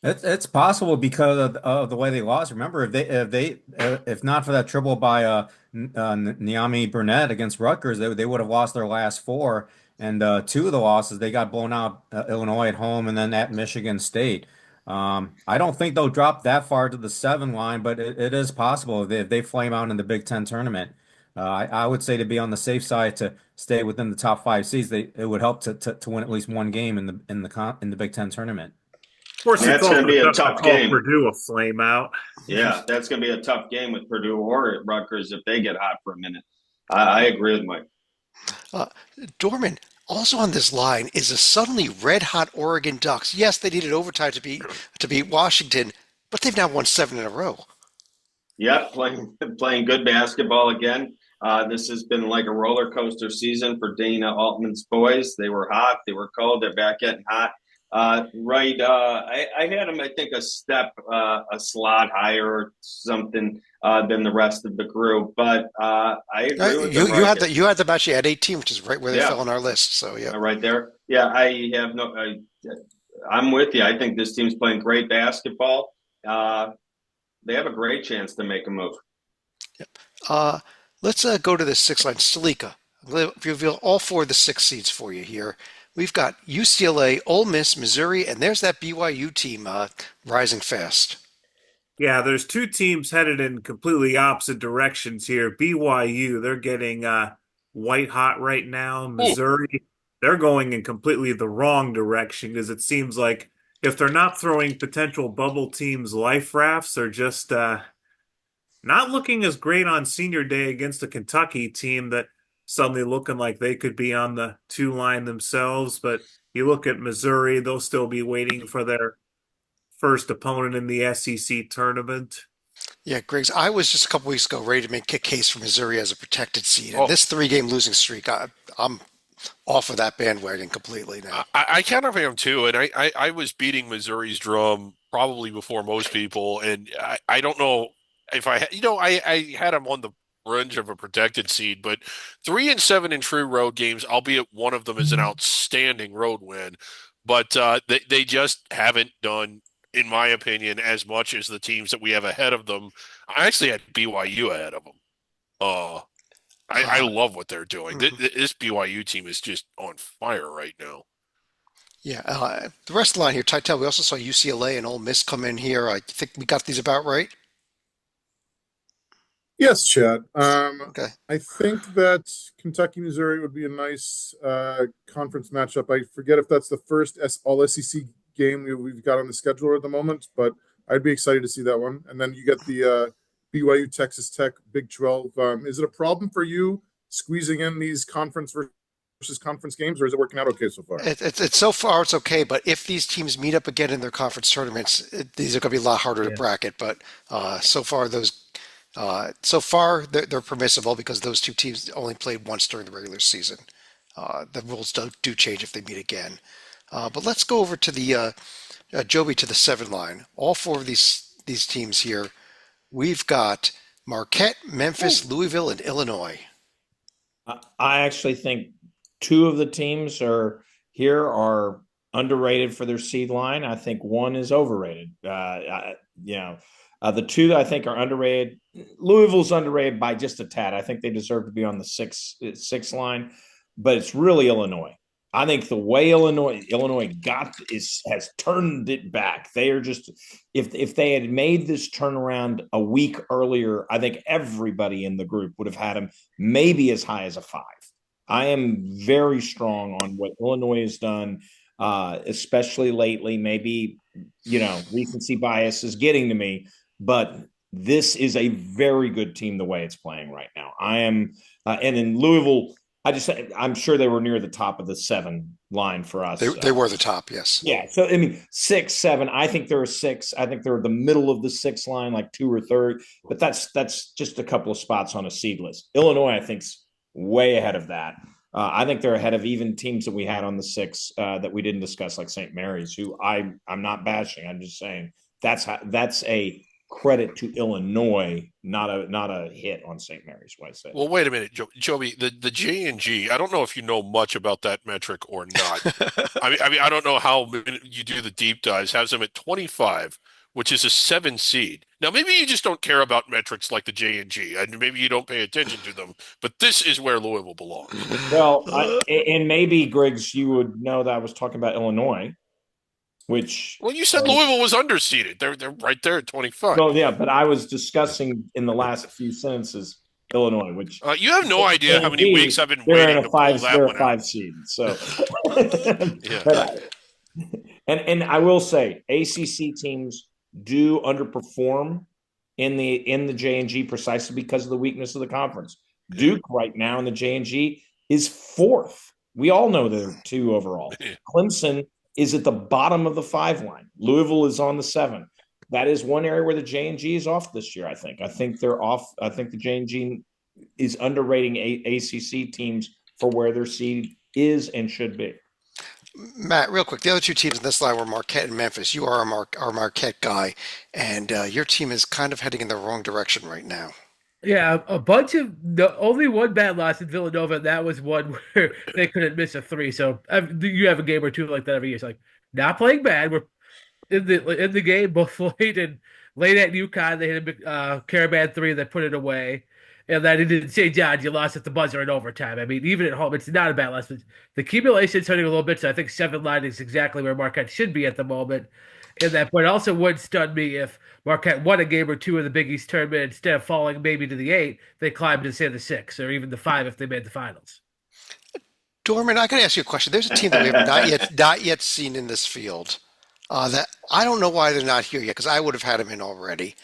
It's possible because of the way they lost. Remember, if not for that triple by Niami Burnett against Rutgers, they would have lost their last 4. And 2 of the losses, they got blown out Illinois at home and then at Michigan State. I don't think they'll drop that far to the 7 line, but it is possible if they flame out in the Big Ten tournament. I would say to be on the safe side to stay within the top 5 seeds, it would help to win at least 1 game in the Big Ten tournament. Of course, that's going to be a tough game. Purdue a flame out. Yeah, that's going to be a tough game with Purdue or Rutgers if they get hot for a minute. I agree with Mike. Dorman, also on this line is a suddenly red-hot Oregon Ducks. Yes, they needed overtime to beat Washington, but they've now won 7 in a row. Yeah, playing good basketball again. This has been like a roller coaster season for Dana Altman's boys. They were hot, they were cold, they're back getting hot. I had them, I think, a slot higher or something than the rest of the group. But I agree with you. You had them actually at 18, which is right where they fell on our list. So yeah, right there. Yeah, I'm with you. I think this team's playing great basketball. They have a great chance to make a move. Yep. Let's go to the 6 line. Stalika, I'm going to reveal all 4 of the 6 seeds for you here. We've got UCLA, Ole Miss, Missouri, and there's that BYU team rising fast. Yeah, there's 2 teams headed in completely opposite directions here. BYU, they're getting white hot right now. Missouri, they're going in completely the wrong direction because it seems like if they're not throwing potential bubble teams life rafts, they're just not looking as great on senior day against a Kentucky team that suddenly looking like they could be on the two line themselves. But you look at Missouri, they'll still be waiting for their first opponent in the SEC tournament. Yeah, Griggs, I was just a couple weeks ago ready to make a case for Missouri as a protected seed. And Oh, this three-game losing streak, I'm off of that bandwagon completely now. I kind of am too, and I was beating Missouri's drum probably before most people, and I don't know if I had them on the fringe of a protected seed, but 3-7 in true road games, albeit one of them is an outstanding road win, but they just haven't done, in my opinion, as much as the teams that we have ahead of them. I actually had BYU ahead of them. Uh, I Uh, love what they're doing. mhm. This BYU team is just on fire right now. Yeah, the rest of the line here, Titel, we also saw UCLA and Ole Miss come in here. I think we got these about right. Yes, Chad. Okay. I think that Kentucky, Missouri would be a nice conference matchup. I forget if that's the first all SEC game we've got on the schedule at the moment, but I'd be excited to see that one. And then you get the BYU, Texas Tech, Big 12. Is it a problem for you squeezing in these conference versus conference games, or is it working out okay so far? It's so far it's okay, but if these teams meet up again in their conference tournaments, these are going to be a lot harder to Yeah. bracket. But so far they're permissible because those two teams only played once during the regular season. The rules do change if they meet again. But let's go over to the Joby to the 7 line. All four of these teams here, we've got Marquette, Memphis, Louisville, and Illinois. I actually think two of the teams are underrated for their seed line. I think one is overrated. The two that I think are underrated, Louisville's underrated by just a tad. I think they deserve to be on the six line, but it's really Illinois. I think the way Illinois has turned it back. They are just if they had made this turnaround a week earlier, I think everybody in the group would have had them maybe as high as a 5. I am very strong on what Illinois has done, especially lately. Maybe recency bias is getting to me, but this is a very good team the way it's playing right now. I am, and in Louisville. I'm sure they were near the top of the 7 line for us. They were the top, yes. Yeah. So, I mean, 6, 7, I think they're a 6. I think they're the middle of the 6 line, like 2 or 3rd, but that's just a couple of spots on a seed list. Illinois, I think's way ahead of that. I think they're ahead of even teams that we had on the 6 that we didn't discuss, like St. Mary's, who I'm not bashing. I'm just saying that's a credit to Illinois, not a hit on St. Mary's. What I said. Well, wait a minute, Joby. The J&G. I don't know if you know much about that metric or not. I mean, I don't know how you do the deep dives. Has them at 25, which is a 7 seed. Now, maybe you just don't care about metrics like the J&G, and maybe you don't pay attention to them. But this is where Louisville belongs. Well, and maybe Griggs, you would know that I was talking about Illinois. Well, you said Louisville was underseeded. They're right there at 25. Well, yeah, but I was discussing in the last few sentences Illinois, which you have no idea how many weeks I've been they're waiting in to a pull 5. that They're one a out. 5 seed. So, Yeah. and I will say, ACC teams do underperform in the J&G precisely because of the weakness of the conference. Duke right now in the J&G is 4th. We all know they're 2 overall. Yeah. Clemson is at the bottom of the 5 line. Louisville is on the 7. That is one area where the J&G is off this year. I think they're off. I think the J&G is underrating ACC teams for where their seed is and should be. Matt, real quick, the other two teams in this line were Marquette and Memphis. You are our Marquette guy, and your team is kind of heading in the wrong direction right now. Yeah, only one bad loss in Villanova, and that was one where they couldn't miss a 3. So you have a game or two like that every year. It's like not playing bad. We're in the game both late at UConn. They hit a Caravan 3 that put it away, and then in St. John's you lost at the buzzer in overtime. I mean, even at home, it's not a bad loss. But the accumulation's hurting a little bit. So I think 7 line is exactly where Marquette should be at the moment. in that. But it also would stun me if Marquette won a game or two in the Big East tournament instead of falling maybe to the 8, they climbed to say the 6 or even the 5 if they made the finals. Dorman, I got to ask you a question. There's a team that we have not yet seen in this field. That I don't know why they're not here yet because I would have had them in already.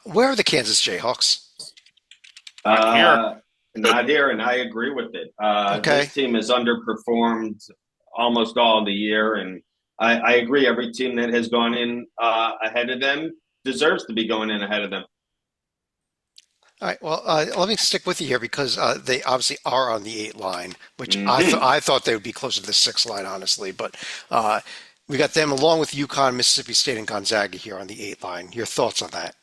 Where are the Kansas Jayhawks? Not here, and I agree with it. Okay. This team has underperformed almost all the year, and I agree. Every team that has gone in ahead of them deserves to be going in ahead of them. All right. Well, let me stick with you here because they obviously are on the 8 line, which I thought they would be closer to the 6 line, honestly. But we got them along with UConn, Mississippi State, and Gonzaga here on the 8 line. Your thoughts on that?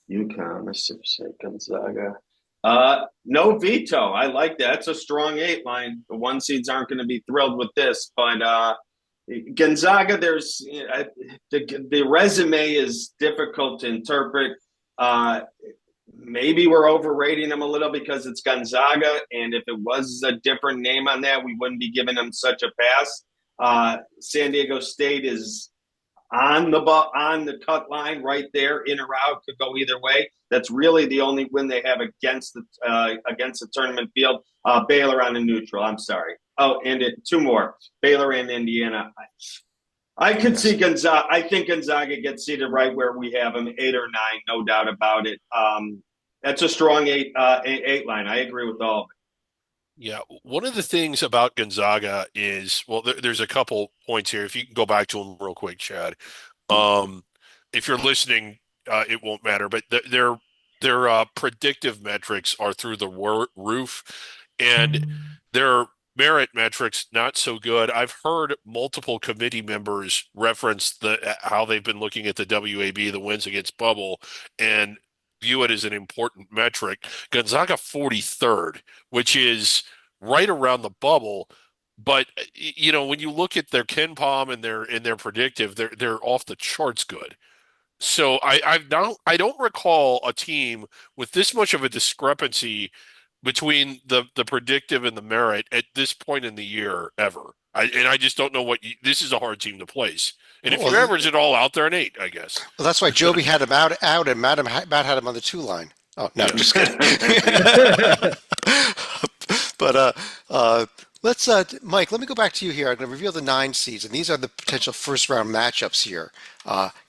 UConn, Mississippi State, Gonzaga. No veto. I like that. It's a strong 8 line. The 1 seeds aren't going to be thrilled with this, but Gonzaga, there's the resume is difficult to interpret. Maybe we're overrating them a little because it's Gonzaga, and if it was a different name on that, we wouldn't be giving them such a pass. San Diego State is on the cut line right there, in or out, could go either way. That's really the only win they have against the tournament field. Baylor on the neutral. I'm sorry. Oh, and 2 more. Baylor and Indiana. I could see Gonzaga. I think Gonzaga gets seated right where we have them, 8 or 9, no doubt about it. That's a strong 8 line. I agree with all of it. Yeah, one of the things about Gonzaga is, well, there's a couple points here. If you can go back to them real quick, Chad. If you're listening, it won't matter, but their predictive metrics are through the roof, and their merit metrics not so good. I've heard multiple committee members reference how they've been looking at the WAB, the wins against bubble, and view it as an important metric. Gonzaga 43rd, which is right around the bubble. But when you look at their KenPom and their predictive, they're off the charts good. So I don't recall a team with this much of a discrepancy between the predictive and the merit at this point in the year ever. I just don't know this is a hard team to place. And if you average it all out, they're an 8, I guess. Well, that's why Joby had him out, and Matt had him on the 2 line. Oh no, just kidding. But let's Mike. Let me go back to you here. I'm going to reveal the 9 seeds, and these are the potential first round matchups here.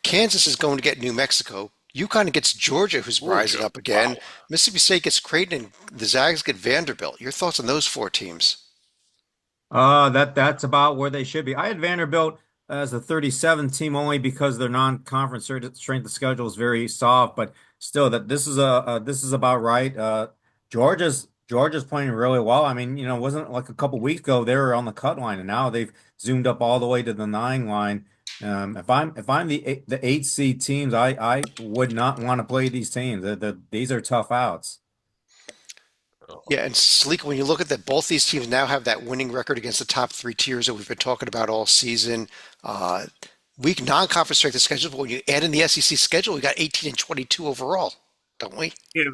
Kansas is going to get New Mexico. UConn gets Georgia, who's rising up again. Wow. Mississippi State gets Creighton, and the Zags get Vanderbilt. Your thoughts on those 4 teams? That's about where they should be. I had Vanderbilt as a 37 team only because their non-conference strength of schedule is very soft, but still this is about right. Georgia's playing really well. I mean, it wasn't like a couple weeks ago they were on the cut line, and now they've zoomed up all the way to the 9 line. If I'm the 8 seed teams, I would not want to play these teams. These are tough outs. Yeah, and Sleek, when you look at that, both these teams now have that winning record against the top 3 tiers that we've been talking about all season. Weak non-conference strength of schedule, but when you add in the SEC schedule, we got 18 and 22 overall, don't we? Yeah,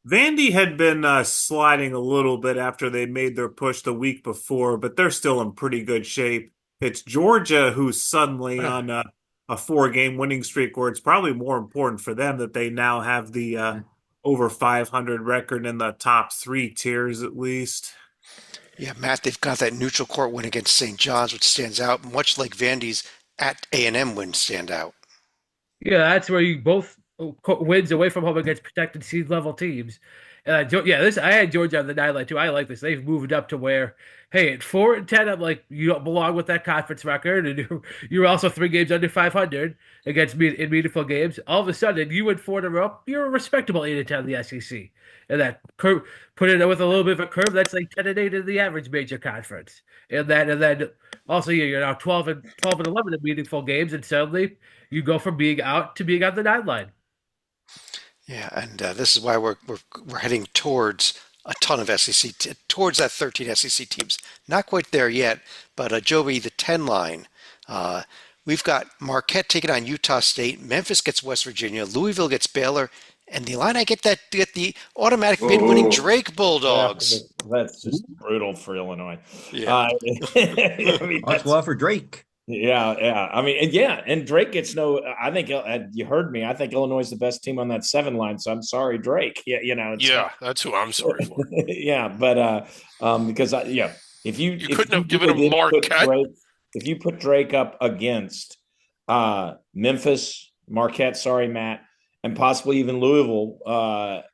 Vandy had been sliding a little bit after they made their push the week before, but they're still in pretty good shape. It's Georgia who's suddenly on a 4-game winning streak, where it's probably more important for them that they now have the over 500 record in the top 3 tiers at least. Yeah, Matt, they've got that neutral court win against St. John's, which stands out, much like Vandy's at A&M wins stand out. Yeah, that's where you both wins away from home against protected seed level teams. I had Georgia on the 9 line too. I like this. They've moved up to where, hey, at 4 and 10, I'm like, you don't belong with that conference record, and you're also 3 games under 500 against in meaningful games. All of a sudden, you win 4 in a row. You're a respectable 8 and 10 in the SEC, and that curve, put it with a little bit of a curve, that's like 10 and 8 in the average major conference, and then also you're now 12 and 11 in meaningful games, and suddenly you go from being out to being on the 9 line. Yeah, and this is why we're heading towards a ton of towards that 13 SEC teams. Not quite there yet, but Joby, the 10 line. We've got Marquette taking on Utah State. Memphis gets West Virginia. Louisville gets Baylor. And the Illini get the automatic bid-winning Drake Bulldogs. That's just brutal for Illinois. Yeah. Much love for Drake. Yeah. I mean, and yeah, and Drake gets no. I think you heard me. I think Illinois is the best team on that 7 line. So I'm sorry, Drake. Yeah, it's Yeah, that's who I'm sorry for. yeah, but because if you You if couldn't you have given really him did put Marquette. Drake, if you put Drake up against Memphis, Marquette, sorry, Matt, and possibly even Louisville,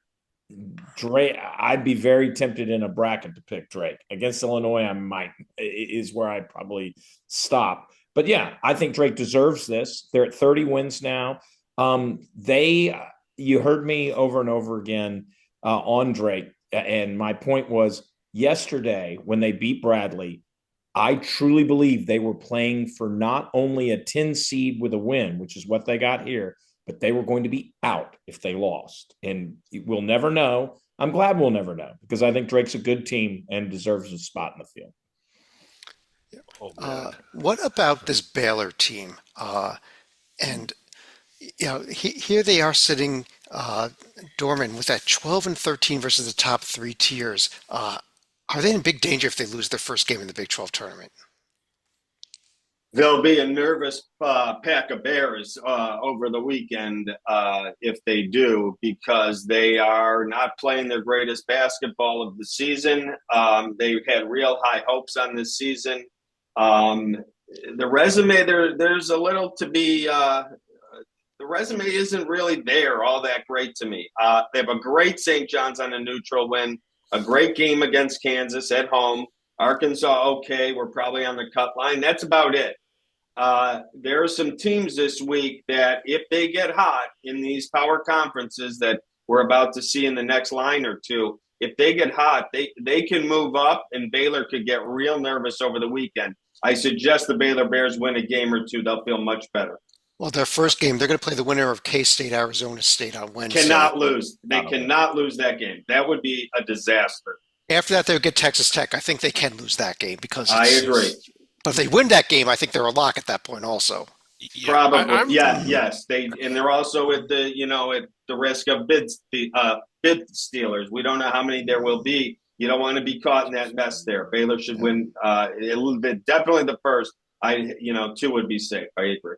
Drake, I'd be very tempted in a bracket to pick Drake. Against Illinois, I might is where I'd probably stop. But yeah, I think Drake deserves this. They're at 30 wins now. You heard me over and over again on Drake, and my point was yesterday when they beat Bradley, I truly believe they were playing for not only a 10 seed with a win, which is what they got here, but they were going to be out if they lost. And we'll never know. I'm glad we'll never know because I think Drake's a good team and deserves a spot in the field. Oh, man. What about this Baylor team? And here they are sitting dormant with that 12-13 versus the top three tiers. Are they in big danger if they lose their first game in the Big 12 tournament? There'll be a nervous pack of Bears over the weekend if they do, because they are not playing their greatest basketball of the season. They've had real high hopes on this season. The resume, there's a little to be. The resume isn't really there all that great to me. They have a great St. John's on a neutral win, a great game against Kansas at home. Arkansas, okay, we're probably on the cut line. That's about it. There are some teams this week that if they get hot in these power conferences that we're about to see in the next line or two, if they get hot, they can move up and Baylor could get real nervous over the weekend. I suggest the Baylor Bears win a game or two. They'll feel much better. Well, their first game, they're going to play the winner of K-State, Arizona State on Wednesday. Cannot lose. They cannot lose that game. That would be a disaster. After that, they'll get Texas Tech. I think they can lose that game because I agree. But if they win that game, I think they're a lock at that point also. Yeah, Probably. Yes. And they're also at the at the risk of bid stealers. We don't know how many there will be. You don't want to be caught in that mess there. Baylor should win a little bit. Definitely the first. Two would be safe. I agree.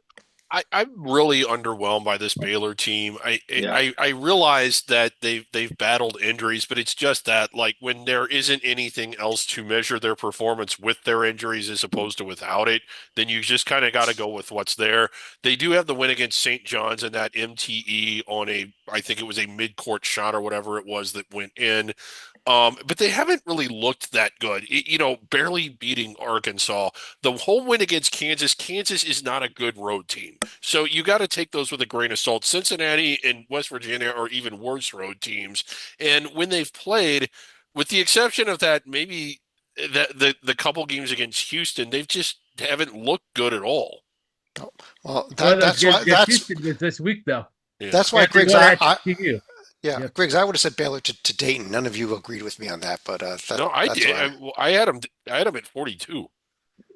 I'm really underwhelmed by this Baylor team. I realize that they've battled injuries, but it's just that like when there isn't anything else to measure their performance with their injuries as opposed to without it, then you just kind of got to go with what's there. They do have the win against St. John's and that MTE on I think it was a mid-court shot or whatever it was that went in. But they haven't really looked that good. Barely beating Arkansas. The home win against Kansas. Kansas is not a good road team. So you got to take those with a grain of salt. Cincinnati and West Virginia are even worse road teams. And when they've played, with the exception of that, maybe the couple games against Houston, they've just haven't looked good at all. Well, that's Houston was this week though. Yeah. That's why, Griggs. Yeah. Griggs, I would have said Baylor to Dayton. None of you agreed with me on that, but No, I did. I had them at 42.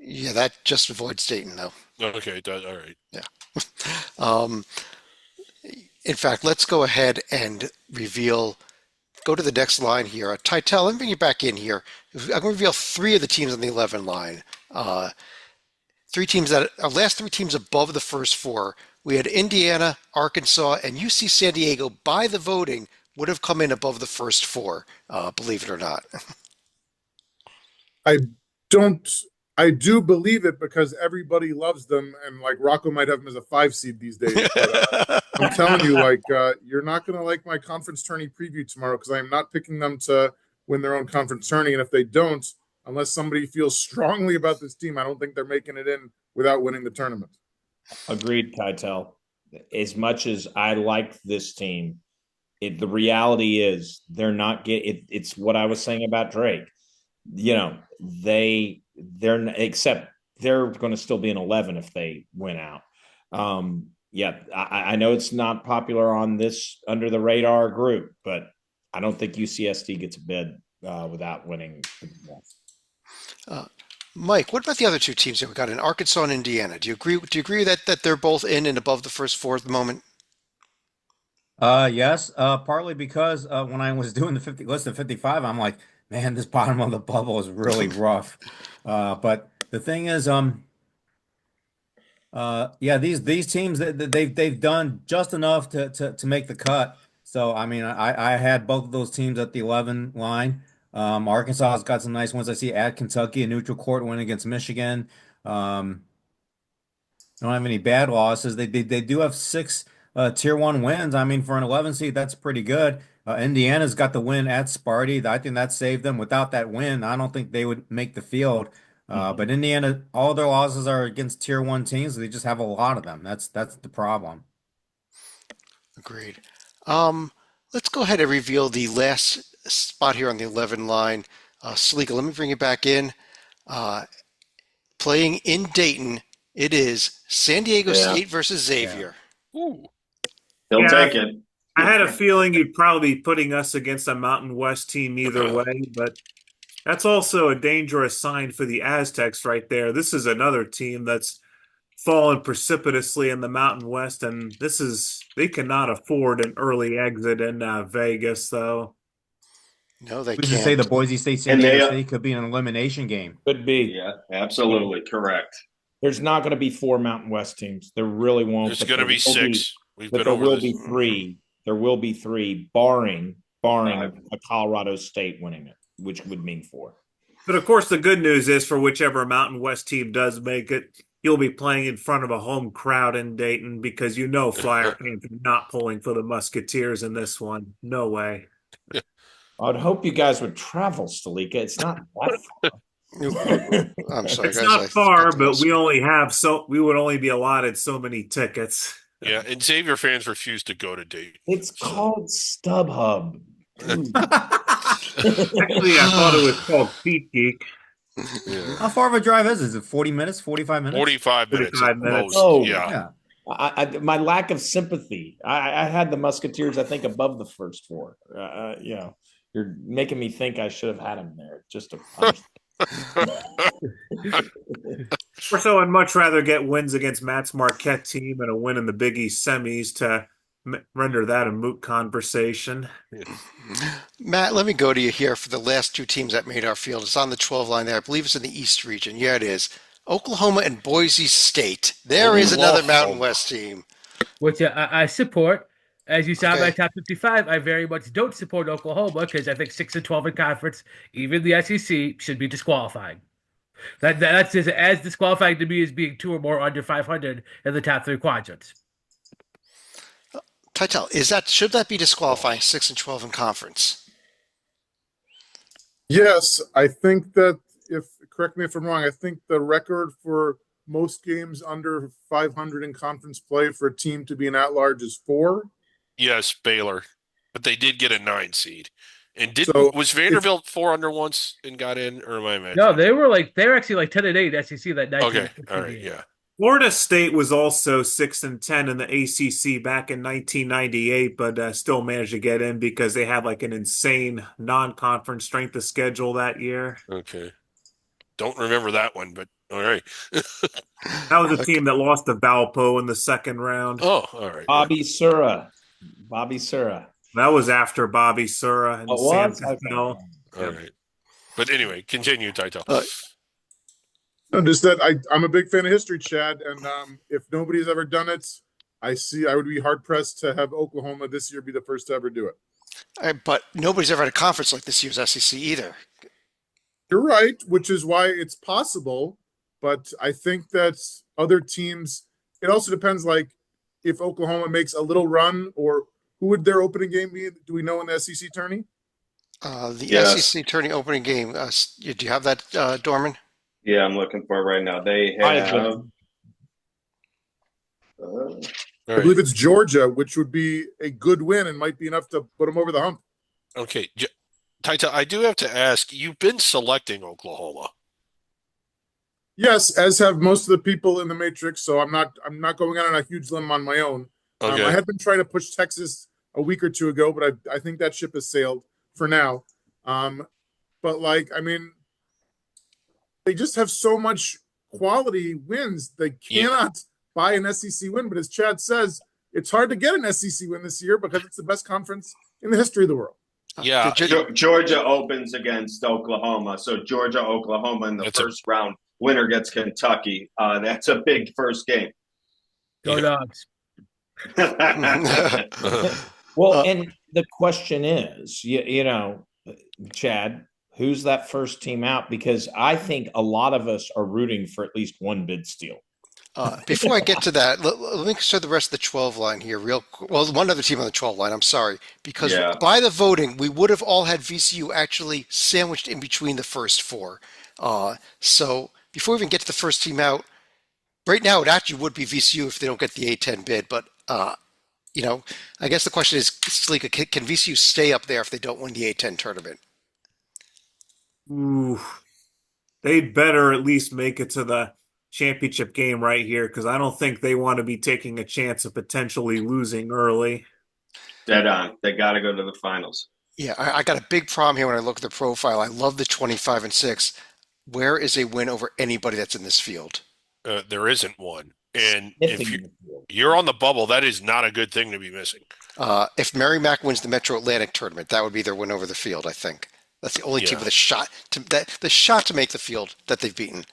Yeah, that just avoids Dayton, though. Okay, all right. Yeah. In fact, let's go ahead and go to the next line here. Titel, let me bring you back in here. I'm going to reveal 3 of the teams on the 11 line. 3 teams our last 3 teams above the first 4. We had Indiana, Arkansas, and UC San Diego by the voting would have come in above the first 4, believe it or not. I do believe it because everybody loves them, and like Rocco might have them as a 5 seed these days. But, I'm telling you, you're not going to like my conference tourney preview tomorrow because I am not picking them to win their own conference tourney, and if they don't, unless somebody feels strongly about this team, I don't think they're making it in without winning the tournament. Agreed, Keitel. As much as I like this team, the reality is they're not getting. It's what I was saying about Drake. They're except they're going to still be an 11 if they win out. I know it's not popular on this under the radar group, but I don't think UCSD gets a bid without winning. Mike, what about the other 2 teams that we got in Arkansas and Indiana? Do you agree that they're both in and above the first 4 at the moment? Yes, partly because when I was doing the list of 55, I'm like, man, this bottom of the bubble is really rough. But the thing is, Yeah, these teams they've done just enough to make the cut. So I mean, I had both of those teams at the 11 line. Arkansas has got some nice ones. I see at Kentucky, a neutral court win against Michigan. Um, don't have any bad losses. They do have six tier one wins. I mean, for an 11 seed, that's pretty good. Indiana's got the win at Sparty. I think that saved them. Without that win, I don't think they would make the field. But Indiana, all their losses are against tier one teams. They just have a lot of them. That's the problem. Agreed. Let's go ahead and reveal the last spot here on the 11 line. Salika, let me bring you back in. Playing in Dayton, it is San Diego State versus Xavier. Ooh. He'll Yeah. take it. I had a feeling you'd probably be putting us against a Mountain West team either way, but that's also a dangerous sign for the Aztecs right there. This is another team that's fallen precipitously in the Mountain West, and they cannot afford an early exit in Vegas, though. No, they Who's can't. to say the Boise State San And Diego they- State could be an elimination game? Could be. Yeah, absolutely correct. There's not going to be 4 Mountain West teams. There really won't. There's but going to there be will 6. We've But been there over will this. be 3. There will be 3, barring Five. a Colorado State winning it, which would mean 4. But of course, the good news is for whichever Mountain West team does make it, you'll be playing in front of a home crowd in Dayton because Flyer fans are not pulling for the Musketeers in this one. No way. I would hope you guys would travel, Stalika. It's not that far. I'm sorry, It's guys. not I far, forgot to but we would only be allotted so many tickets. Yeah, and Xavier fans refuse to go to Dayton. It's called StubHub. Dude. Actually, I thought it was called SeatGeek. Yeah. How far of a drive is it? Is it 40 minutes, 45 minutes? 45 minutes 45 at minutes. most. Oh, Yeah. Yeah. My lack of sympathy. I had the Musketeers, I think, above the first 4. You're making me think I should have had them there. Just to punish. Or so I'd much rather get wins against Matt's Marquette team and a win in the Big East semis to render that a moot conversation. Matt, let me go to you here for the last 2 teams that made our field. It's on the 12 line there. I believe it's in the East region. Yeah, it is. Oklahoma and Boise State. There is another Mountain West team. which I support. As you saw in my Okay. top 55, I very much don't support Oklahoma because I think 6 and 12 in conference, even the SEC, should be disqualifying. That's as disqualifying to me as being 2 or more under 500 in the top 3 quadrants. Titel, should that be disqualifying 6 and 12 in conference? Yes, I think that correct me if I'm wrong, I think the record for most games under 500 in conference play for a team to be an at-large is 4. Yes, Baylor. But they did get a 9 seed. And So, was Vanderbilt 4 under once and got in, or am I imagining? No, they were actually like 10 and 8 SEC that night. Okay, all right, yeah. Florida State was also 6 and 10 in the ACC back in 1998, but still managed to get in because they had like an insane non-conference strength of schedule that year. Okay. Don't remember that one, but all right. That was a team that lost to Valpo in the second round. Oh, all right. Bobby Sura. That was after Bobby Sura and Oh, Sam what? Okay. Cassell. All right. But anyway, continue, Taito. No, just that I'm a big fan of history, Chad, and if nobody's ever done it, I would be hard pressed to have Oklahoma this year be the first to ever do it. But nobody's ever had a conference like this year's SEC either. You're right, which is why it's possible, but I think that other teams. It also depends, like if Oklahoma makes a little run, or who would their opening game be? Do we know in the SEC tourney? The Yes. SEC tourney opening game. Do you have that, Dorman? Yeah, I'm looking for it right now. They I have. have- All I right. believe it's Georgia, which would be a good win and might be enough to put them over the hump. Okay. Taito, I do have to ask, you've been selecting Oklahoma. Yes, as have most of the people in the Matrix. So I'm not going out on a huge limb on my own. Okay. I had been trying to push Texas a week or two ago, but I think that ship has sailed for now. But they just have so much quality wins. They cannot buy an SEC win. But as Chad says, it's hard to get an SEC win this year because it's the best conference in the history of the world. Yeah. Georgia opens against Oklahoma. So Georgia, Oklahoma in the That's first round. Winner gets Kentucky. That's a big first game. Go Yeah. Dogs. Well, Uh, and the question is, Chad, who's that first team out? Because I think a lot of us are rooting for at least one bid steal. Before I get to that, let me show the rest of the 12 line here real quick. Well, one other team on the 12 line, I'm sorry. Because Yeah. by the voting, we would have all had VCU actually sandwiched in between the first four. So before we even get to the first team out, right now it actually would be VCU if they don't get the A10 bid. But, I guess the question is, Salika, can VCU stay up there if they don't win the A10 tournament? Ooh, they'd better at least make it to the championship game right here because I don't think they want to be taking a chance of potentially losing early. Dead on. They got to go to the finals. Yeah, I got a big problem here when I look at the profile. I love the 25-6. Where is a win over anybody that's in this field? There isn't one. And if Sniffing the field. you're on the bubble, that is not a good thing to be missing. If Merrimack wins the Metro Atlantic tournament, that would be their win over the field, I think. That's the only team Yeah. with a shot the shot to make the field that they've beaten.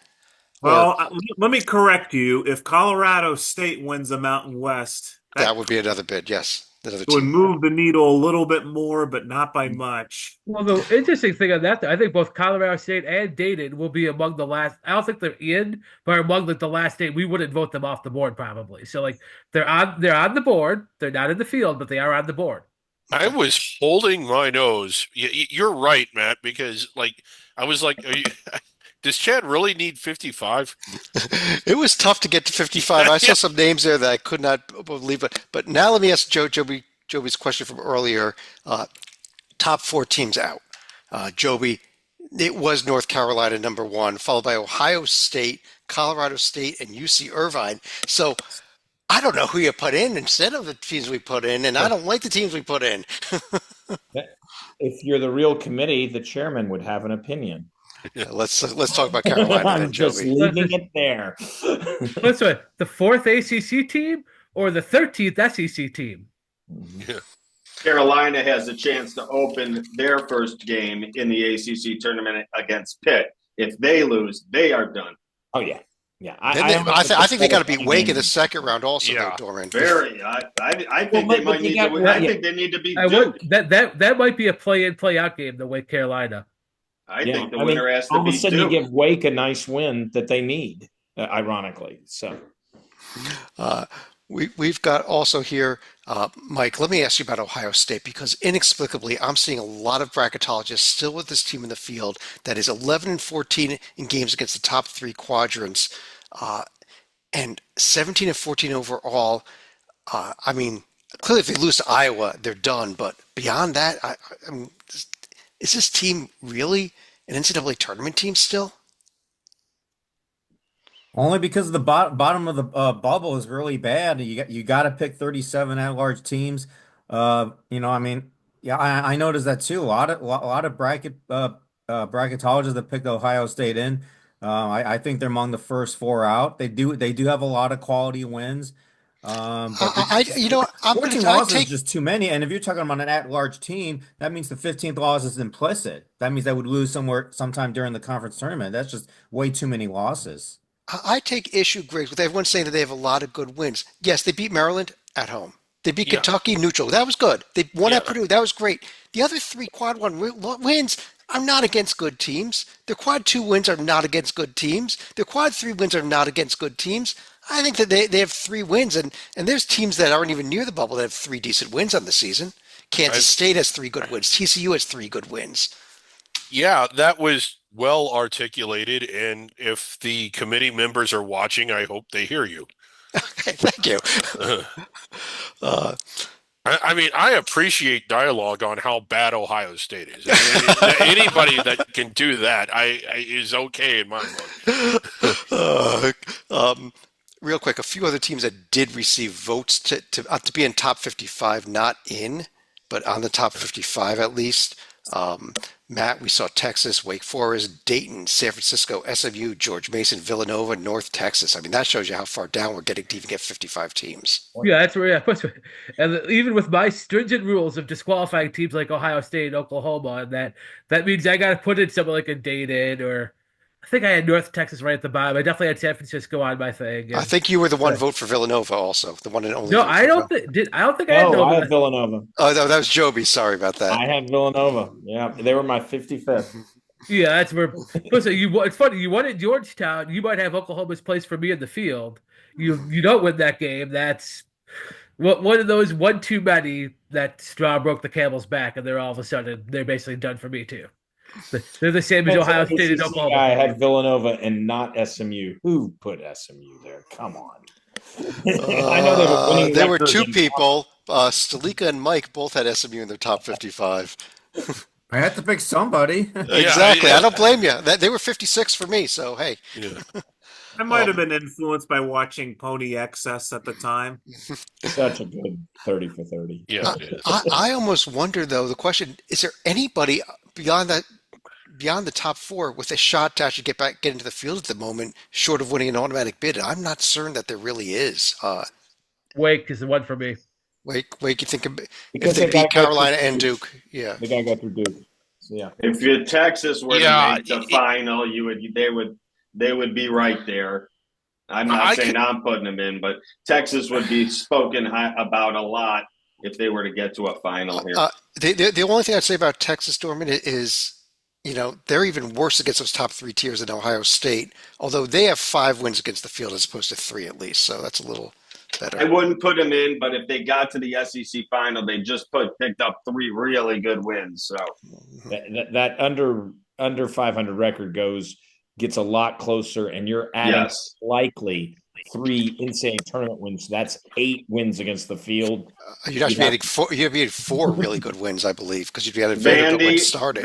Well, let me correct you. If Colorado State wins the Mountain West, That would be another bid, yes. Another would team. move the needle a little bit more, but not by much. Well, the interesting thing on that, I think both Colorado State and Dayton will be among the last. I don't think they're in, but among the last eight, we wouldn't vote them off the board probably. So like they're on the board. They're not in the field, but they are on the board. I was holding my nose. You're right, Matt, because I was like, does Chad really need 55? It was tough to get to 55. I saw some names there that I could not believe. But now let me ask Joby's question from earlier. Top four teams out. Joby, it was North Carolina number one, followed by Ohio State, Colorado State, and UC Irvine. So I don't know who you put in instead of the teams we put in, and I don't like the teams we put in. If you're the real committee, the chairman would have an opinion. Let's talk about Carolina I'm then, just Joby. leaving it there. Let's say the fourth ACC team or the 13th SEC team. Carolina has a chance to open their first game in the ACC tournament against Pitt. If they lose, they are done. Oh yeah, yeah. I think they got to beat Wake in the second round also, Yeah. though, Dorman. Very. I think Well, they but might they need got- to win. well, I yeah. think they need to beat I Duke. would that might be a play-in, play-out game. The Wake Carolina. I think the winner has to all of a beat sudden Duke. you give Wake a nice win that they need, ironically. So We've got also here, Mike, let me ask you about Ohio State because inexplicably I'm seeing a lot of bracketologists still with this team in the field that is 11-14 in games against the top three quadrants and 17-14 overall. I mean, clearly if they lose to Iowa, they're done. But beyond that, I mean, is this team really an NCAA tournament team still? Only because the bottom of the bubble is really bad. You got to pick 37 at-large teams. I mean, yeah, I noticed that too. A lot of bracketologists that picked Ohio State in. I think they're among the first four out. They do have a lot of quality wins. But I'm 14 gonna losses take. is just too many. And if you're talking about an at-large team, that means the 15th loss is implicit. That means they would lose sometime during the conference tournament. That's just way too many losses. I take issue, Griggs, with everyone saying that they have a lot of good wins. Yes, they beat Maryland at home. They beat Yeah. Kentucky neutral. That was good. They won at Yeah. Purdue. That was great. The other three quad one wins are not against good teams. Their quad two wins are not against good teams. Their quad three wins are not against good teams. I think that they have three wins, and there's teams that aren't even near the bubble that have three decent wins on the season. Kansas State has three good wins. TCU has three good wins. Yeah, that was well articulated. And if the committee members are watching, I hope they hear you. Okay, thank you. Uh, I mean, I appreciate dialogue on how bad Ohio State is. I mean, anybody that can do that, is okay in my book. Real quick, a few other teams that did receive votes to be in top 55, not in, but on the top 55 at least. Matt, we saw Texas, Wake Forest, Dayton, San Francisco, SMU, George Mason, Villanova, North Texas. I mean, that shows you how far down we're getting to even get 55 teams. Yeah, that's where. Yeah, and even with my stringent rules of disqualifying teams like Ohio State and Oklahoma, and that means I got to put in someone like a Dayton or I think I had North Texas right at the bottom. I definitely had San Francisco on my thing. I And think you were the one vote for Villanova also, the one and only no, vote for Villanova. I don't think I had Oh, I Nova. have Villanova. Oh, no, that was Joby. Sorry about that. I have Villanova. Yeah, they were my 55th. Yeah, that's where. Listen, it's funny. You won at Georgetown. You might have Oklahoma's place for me in the field. You don't win that game. That's one of those one too many that straw broke the camel's back, and they're all of a sudden they're basically done for me too. They're the same as Ohio State and Oklahoma. I had Villanova and not SMU. Who put SMU there? Come on. I know they were winning There were records two in- people. Stalika and Mike both had SMU in their top 55. I had to pick somebody. Exactly. yeah. I don't blame you. They were 56 for me. So hey, Yeah. I might have been influenced by watching Pony Excess at the time. Such a good 30 for 30. Yeah. it is. I almost wonder though. The question is: there anybody beyond the top four with a shot to actually get into the field at the moment, short of winning an automatic bid? I'm not certain that there really is. Wake is the one for me. Wake, you think if Because they they gotta beat go Carolina through and Duke. Duke, yeah. They got to go through Duke. So, yeah. If your Texas were Yeah, to make the it- final, they would be right there. I'm not I saying could- I'm putting them in, but Texas would be spoken about a lot if they were to get to a final here. The only thing I'd say about Texas, Dorman, is they're even worse against those top three tiers than Ohio State, although they have 5 wins against the field as opposed to 3 at least, so that's a little better. I wouldn't put them in, but if they got to the SEC final, they just picked up 3 really good wins. So That under 500 record gets a lot closer, and you're adding yes, likely 3 NCAA tournament wins. That's 8 wins against the field. You'd actually be adding 4. You'd be adding 4 really good wins, I believe, because you'd be adding Vanderbilt when started.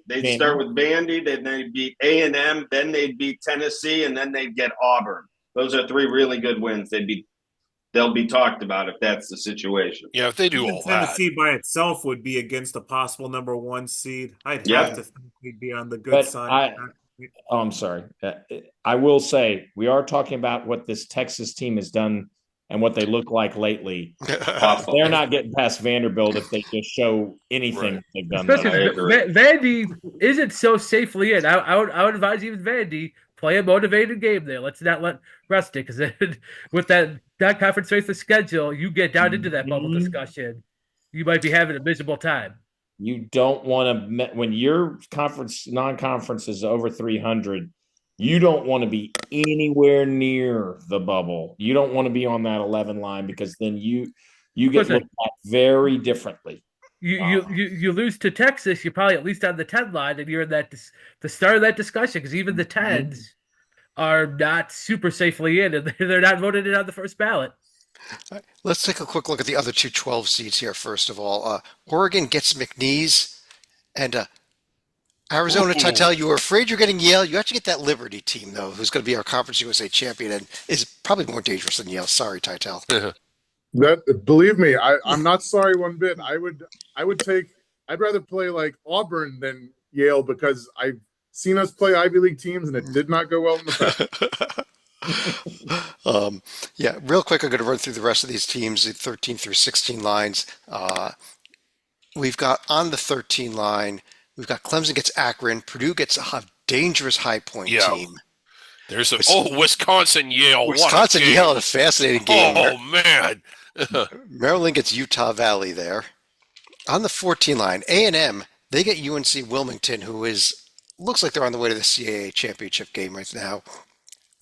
They'd start with Vandy, then they'd beat A&M, then they'd beat Tennessee, and then they'd get Auburn. Those are 3 really good wins. They'll be talked about if that's the situation. Yeah, if they do Even all that. Tennessee by itself would be against a possible number 1 seed. I'd Yeah. have to think we'd be on the good But side. Oh, I'm sorry. I will say we are talking about what this Texas team has done and what they look like lately. Awful. They're not getting past Vanderbilt if they just show anything Right. they've done. Especially I agree. Vandy isn't so safely in. I would advise even Vandy play a motivated game there. Let's not let rest it, because with that conference race, the schedule, you get down into that bubble Mhm. discussion, you might be having a miserable time. You don't want to when your non-conference is over 300. You don't want to be anywhere near the bubble. You don't want to be on that 11 line, because then you get Listen. looked at very differently. You lose to Texas, you're probably at least on the 10 line, and you're in the start of that discussion, because even the 10s are not super safely in, and they're not voted in on the first ballot. Let's take a quick look at the other 2 12 seeds here, first of all. Oregon gets McNeese, and Arizona, Titel, you were afraid you're getting Yale. You actually get that Liberty team, though, who's going to be our Conference USA champion and is probably more dangerous than Yale. Sorry, Titel. That, believe me, I'm not sorry one bit. I'd rather play like Auburn than Yale, because I've seen us play Ivy League teams and it did not go well in the past. Yeah, real quick, I'm going to run through the rest of these teams, the 13 through 16 lines. We've got on the 13 line, we've got Clemson gets Akron, Purdue gets a dangerous High Point Yeah. team. There's Wisconsin, Yale. What a Wisconsin, game. Yale, a fascinating game. Oh man. Maryland gets Utah Valley there. On the 14 line, A&M, they get UNC Wilmington, who looks like they're on the way to the CAA championship game right now.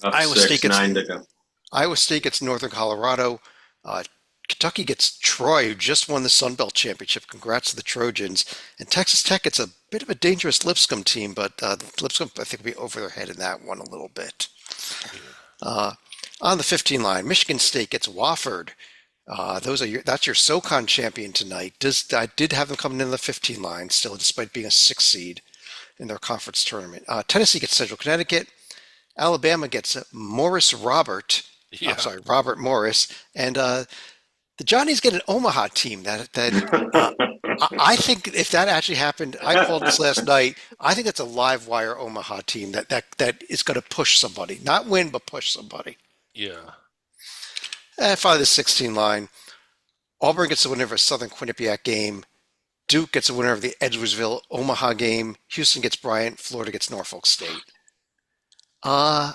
Up Iowa 6, State gets 9 to go. Iowa State gets Northern Colorado. Kentucky gets Troy, who just won the Sun Belt Championship. Congrats to the Trojans. And Texas Tech gets a bit of a dangerous Lipscomb team, but Lipscomb, I think, will be over their head in that one a little bit. On the 15 line, Michigan State gets Wofford. That's your SoCon champion tonight. I did have them coming in the 15 line still, despite being a 6 seed in their conference tournament. Tennessee gets Central Connecticut. Alabama gets Robert Morris, and the Johnnies get an Omaha team I think if that actually happened, I called this last night. I think it's a live wire Omaha team that is going to push somebody, not win, but push somebody. Yeah. And finally, the 16 line, Auburn gets the winner of a Southern Quinnipiac game. Duke gets the winner of the Edwardsville Omaha game. Houston gets Bryant. Florida gets Norfolk State. Uh,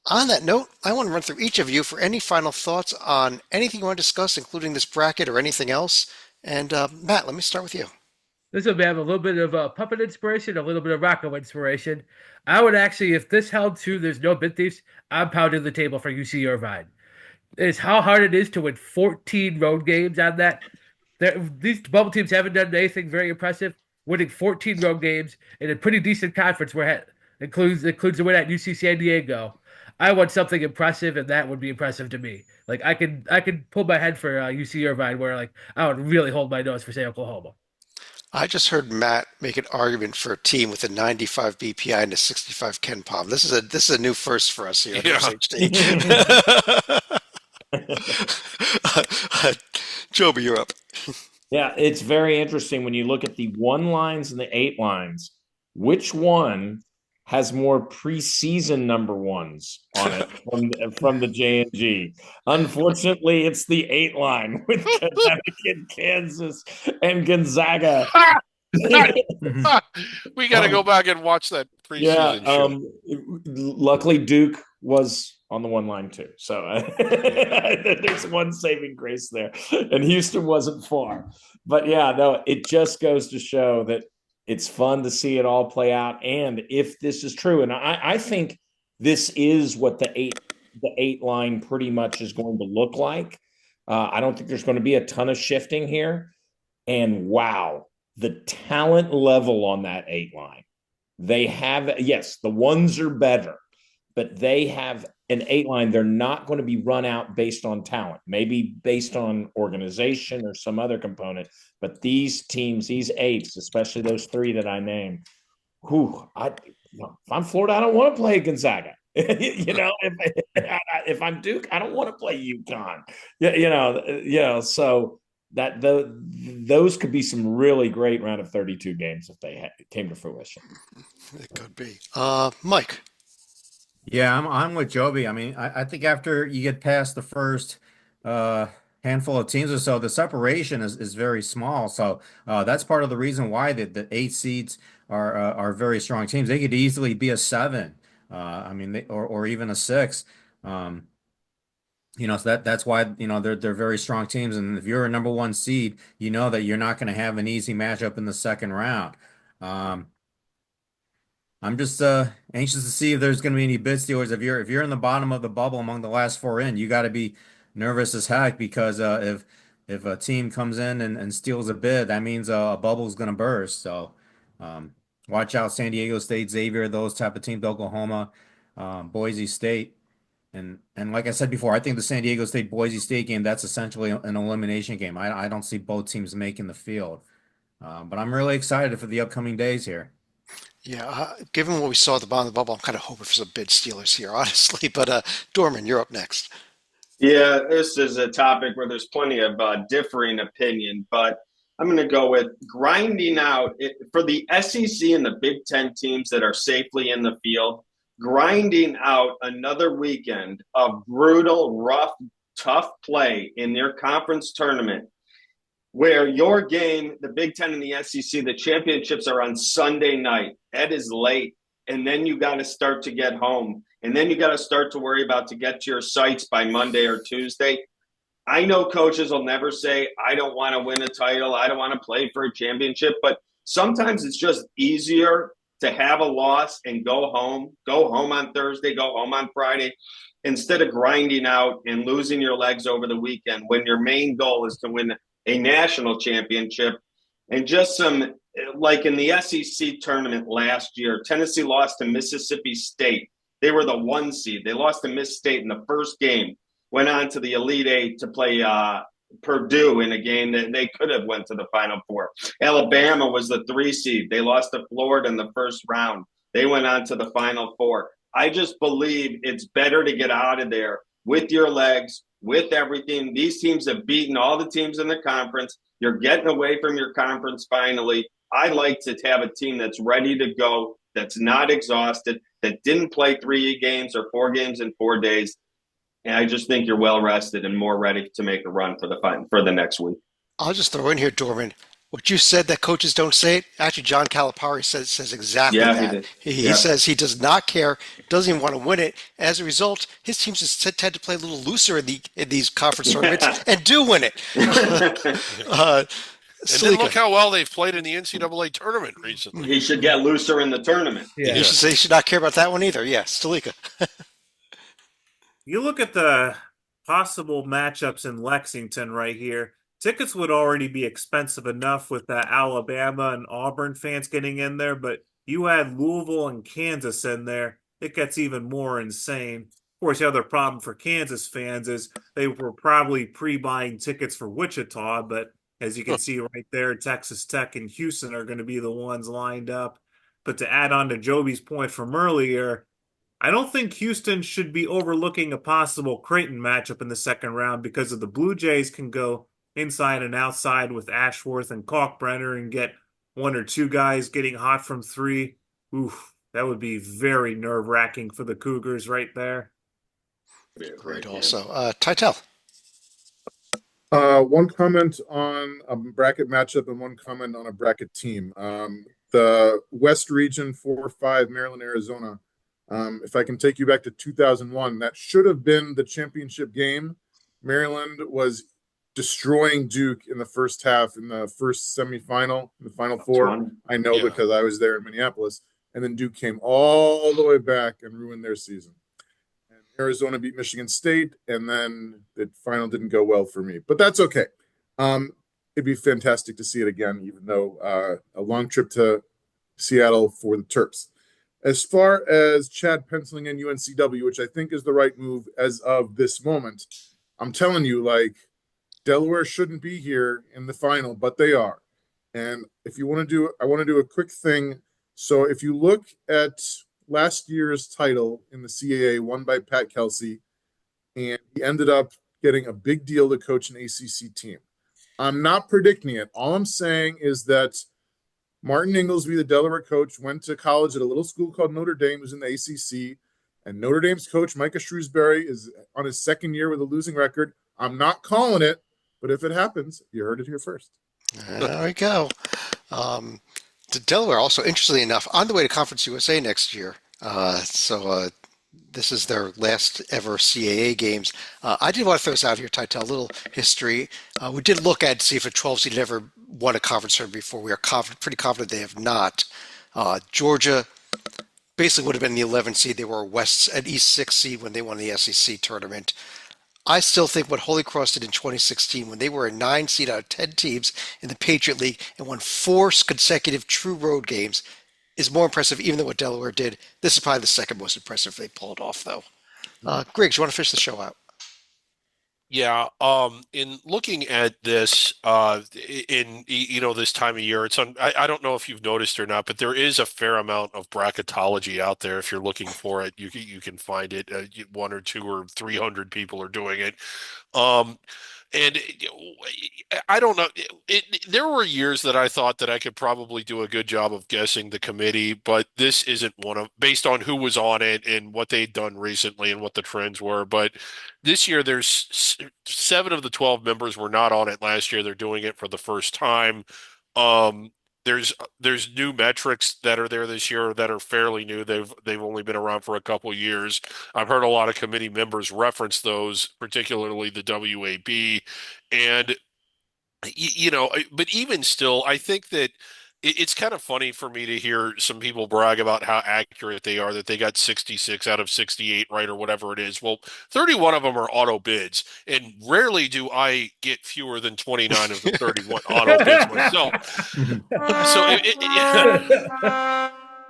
on that note, I want to run through each of you for any final thoughts on anything you want to discuss, including this bracket or anything else. And Matt, let me start with you. This will have a little bit of puppet inspiration, a little bit of Rocco inspiration. I would actually, if this held true, there's no bid thieves, I'm pounding the table for UC Irvine. It's how hard it is to win 14 road games on that. These bubble teams haven't done anything very impressive. Winning 14 road games in a pretty decent conference where includes a win at UC San Diego. I want something impressive, and that would be impressive to me. Like I could pull my head for UC Irvine, where like I would really hold my nose for say Oklahoma. I just heard Matt make an argument for a team with a 95 BPI and a 65 Ken Pom. This is a new first for us here at Yeah. SHD. Joby, you're up. Yeah, it's very interesting when you look at the 1 lines and the 8 lines. Which one has more preseason number ones on it from the J&G? Unfortunately, it's the 8 line with Connecticut, Kansas, and Gonzaga. We got to go back and watch that preseason show. Luckily Duke was on the 1 line too, so there's one saving grace there, and Houston wasn't far. But yeah, no, it just goes to show that it's fun to see it all play out. And if this is true, and I think this is what the eight line pretty much is going to look like. I don't think there's going to be a ton of shifting here. And wow, the talent level on that 8 line. They have, yes, the ones are better, but they have an 8 line. They're not going to be run out based on talent, maybe based on organization or some other component. But these teams, these 8s, especially those 3 that I named, if I'm Florida, I don't want to play Gonzaga. If I'm Duke, I don't want to play UConn. So those could be some really great round of 32 games if they came to fruition. It could be. Mike. Yeah, I'm with Joby. I mean, I think after you get past the first handful of teams or so, the separation is very small. So that's part of the reason why the 8 seeds are very strong teams. They could easily be a 7. I mean, or even a 6. So that's why they're very strong teams. And if you're a number 1 seed, you know that you're not going to have an easy matchup in the second round. I'm just anxious to see if there's going to be any bid stealers. If you're in the bottom of the bubble among the last 4 in, you got to be nervous as heck, because if a team comes in and steals a bid, that means a bubble's going to burst. So watch out, San Diego State, Xavier, those type of teams, Oklahoma, Boise State. And like I said before, I think the San Diego State Boise State game, that's essentially an elimination game. I don't see both teams making the field. But I'm really excited for the upcoming days here. Yeah, given what we saw at the bottom of the bubble, I'm kind of hoping for some bid stealers here, honestly. But Dorman, you're up next. Yeah, this is a topic where there's plenty of differing opinion, but I'm going to go with grinding out for the SEC and the Big Ten teams that are safely in the field, grinding out another weekend of brutal, rough, tough play in their conference tournament, where your game, the Big Ten and the SEC, the championships are on Sunday night. That is late. And then you got to start to get home. And then you got to start to worry about to get to your sites by Monday or Tuesday. I know coaches will never say, I don't want to win a title. I don't want to play for a championship. But sometimes it's just easier to have a loss and go home on Thursday, go home on Friday, instead of grinding out and losing your legs over the weekend when your main goal is to win a national championship. And just some, like in the SEC tournament last year, Tennessee lost to Mississippi State. They were the 1 seed. They lost to Miss State in the first game, went on to the Elite Eight to play Purdue in a game that they could have went to the Final Four. Alabama was the 3 seed. They lost to Florida in the first round. They went on to the Final Four. I just believe it's better to get out of there with your legs, with everything. These teams have beaten all the teams in the conference. You're getting away from your conference finally. I like to have a team that's ready to go, that's not exhausted, that didn't play 3 games or 4 games in 4 days. And I just think you're well rested and more ready to make a run for the next week. I'll just throw in here, Dorman. What you said that coaches don't say it. Actually, John Calipari says exactly Yeah, he that. did. He Yeah. says he does not care, doesn't even want to win it. As a result, his teams just tend to play a little looser in these conference tournaments and do win it. uh, And then look Salika, how well they've played in the NCAA tournament recently. He should get looser in the tournament. Yeah. you should say you should not care about that one either. Yeah, Stalika. You look at the possible matchups in Lexington right here. Tickets would already be expensive enough with the Alabama and Auburn fans getting in there, but you add Louisville and Kansas in there, it gets even more insane. Of course, the other problem for Kansas fans is they were probably pre-buying tickets for Wichita, but as you can see right there, Texas Tech and Houston are going to be the ones lined up. But to add on to Joby's point from earlier, I don't think Houston should be overlooking a possible Creighton matchup in the second round because of the Blue Jays can go inside and outside with Ashworth and Kalkbrenner and get one or two guys getting hot from three. Oof, that would be very nerve-wracking for the Cougars right there. Great. Also, Titel. One comment on a bracket matchup and one comment on a bracket team. The West Region 4-5 Maryland, Arizona. If I can take you back to 2001, that should have been the championship game. Maryland was destroying Duke in the first half, in the first semifinal, in the Final Four. I know Yeah. because I was there in Minneapolis. And then Duke came all the way back and ruined their season. And Arizona beat Michigan State, and then the final didn't go well for me. But that's okay. It'd be fantastic to see it again, even though a long trip to Seattle for the Terps. As far as Chad penciling in UNCW, which I think is the right move as of this moment, I'm telling you, like, Delaware shouldn't be here in the final, but they are. And if you want to do, I want to do a quick thing. So if you look at last year's title in the CAA, won by Pat Kelsey, and he ended up getting a big deal to coach an ACC team. I'm not predicting it. All I'm saying is that Martin Inglesby, the Delaware coach, went to college at a little school called Notre Dame, who's in the ACC. And Notre Dame's coach, Micah Shrewsbury, is on his second year with a losing record. I'm not calling it, but if it happens, you heard it here first. There we go. To Delaware, also, interestingly enough, on the way to Conference USA next year. This is their last ever CAA games. I did want to throw this out here, Titel, a little history. We did look at see if a 12 seed had ever won a conference tournament before. We are pretty confident they have not. Georgia basically would have been the 11th seed. They were an East 6 seed when they won the SEC tournament. I still think what Holy Cross did in 2016 when they were a 9 seed out of 10 teams in the Patriot League and won 4 consecutive true road games is more impressive even than what Delaware did. This is probably the second most impressive they pulled off, though. Griggs, you want to finish the show out? Yeah, in looking at this, in this time of year, I don't know if you've noticed or not, but there is a fair amount of bracketology out there. If you're looking for it, you can find it. 1 or 2 or 300 people are doing it. And I don't know. There were years that I thought that I could probably do a good job of guessing the committee, but this isn't based on who was on it and what they'd done recently and what the trends were. But this year, there's 7 of the 12 members were not on it last year. They're doing it for the first time. There's new metrics that are there this year that are fairly new. They've only been around for a couple years. I've heard a lot of committee members reference those, particularly the WAB, and but even still, I think that it's kind of funny for me to hear some people brag about how accurate they are, that they got 66 out of 68 right or whatever it is. Well, 31 of them are auto bids, and rarely do I get fewer than 29 of the 31 auto bids myself.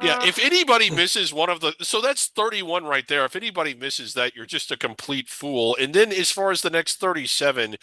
Yeah, if anybody misses one of so that's 31 right there. If anybody misses that, you're just a complete fool. And then as far as the next 37,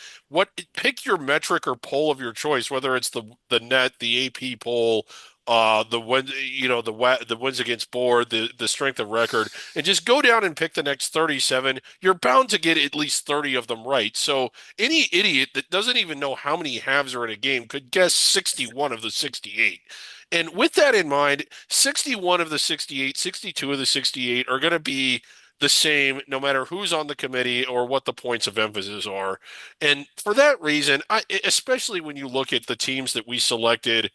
pick your metric or poll of your choice, whether it's the net, the AP poll, the wins against board, the strength of record, and just go down and pick the next 37. You're bound to get at least 30 of them right. So any idiot that doesn't even know how many halves are in a game could guess 61 of the 68. And with that in mind, 61 of the 68, 62 of the 68 are going to be the same no matter who's on the committee or what the points of emphasis are. And for that reason, especially when you look at the teams that we selected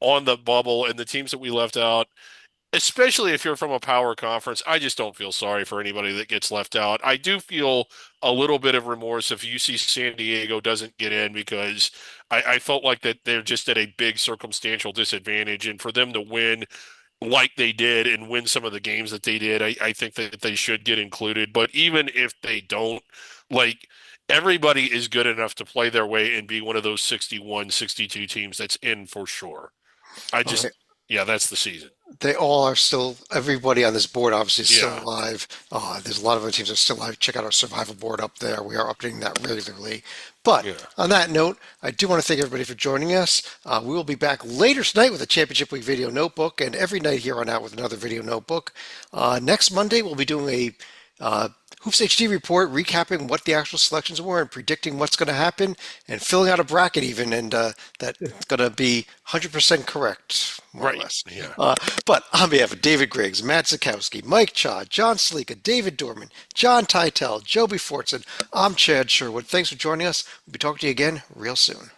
on the bubble and the teams that we left out, especially if you're from a power conference, I just don't feel sorry for anybody that gets left out. I do feel a little bit of remorse if UC San Diego doesn't get in, because I felt like that they're just at a big circumstantial disadvantage. And for them to win like they did and win some of the games that they did, I think that they should get included. But even if they don't, like, everybody is good enough to play their way and be one of those 61, 62 teams that's in for sure. Okay. Yeah, that's the season. They all are still, everybody on this board obviously is still Yeah. alive. There's a lot of other teams that are still alive. Check out our survival board up there. We are updating that regularly. But Yeah. on that note, I do want to thank everybody for joining us. We will be back later tonight with a Championship Week video notebook, and every night here on out with another video notebook. Next Monday, we'll be doing a Hoops HD report, recapping what the actual selections were and predicting what's going to happen, and filling out a bracket even, and that's going to be 100% correct, more or Right. less. Yeah. But on behalf of David Griggs, Matt Zukowski, Mike Cha, John Salika, David Dorman, John Titel, Joby Fortson, I'm Chad Sherwood. Thanks for joining us. We'll be talking to you again real soon.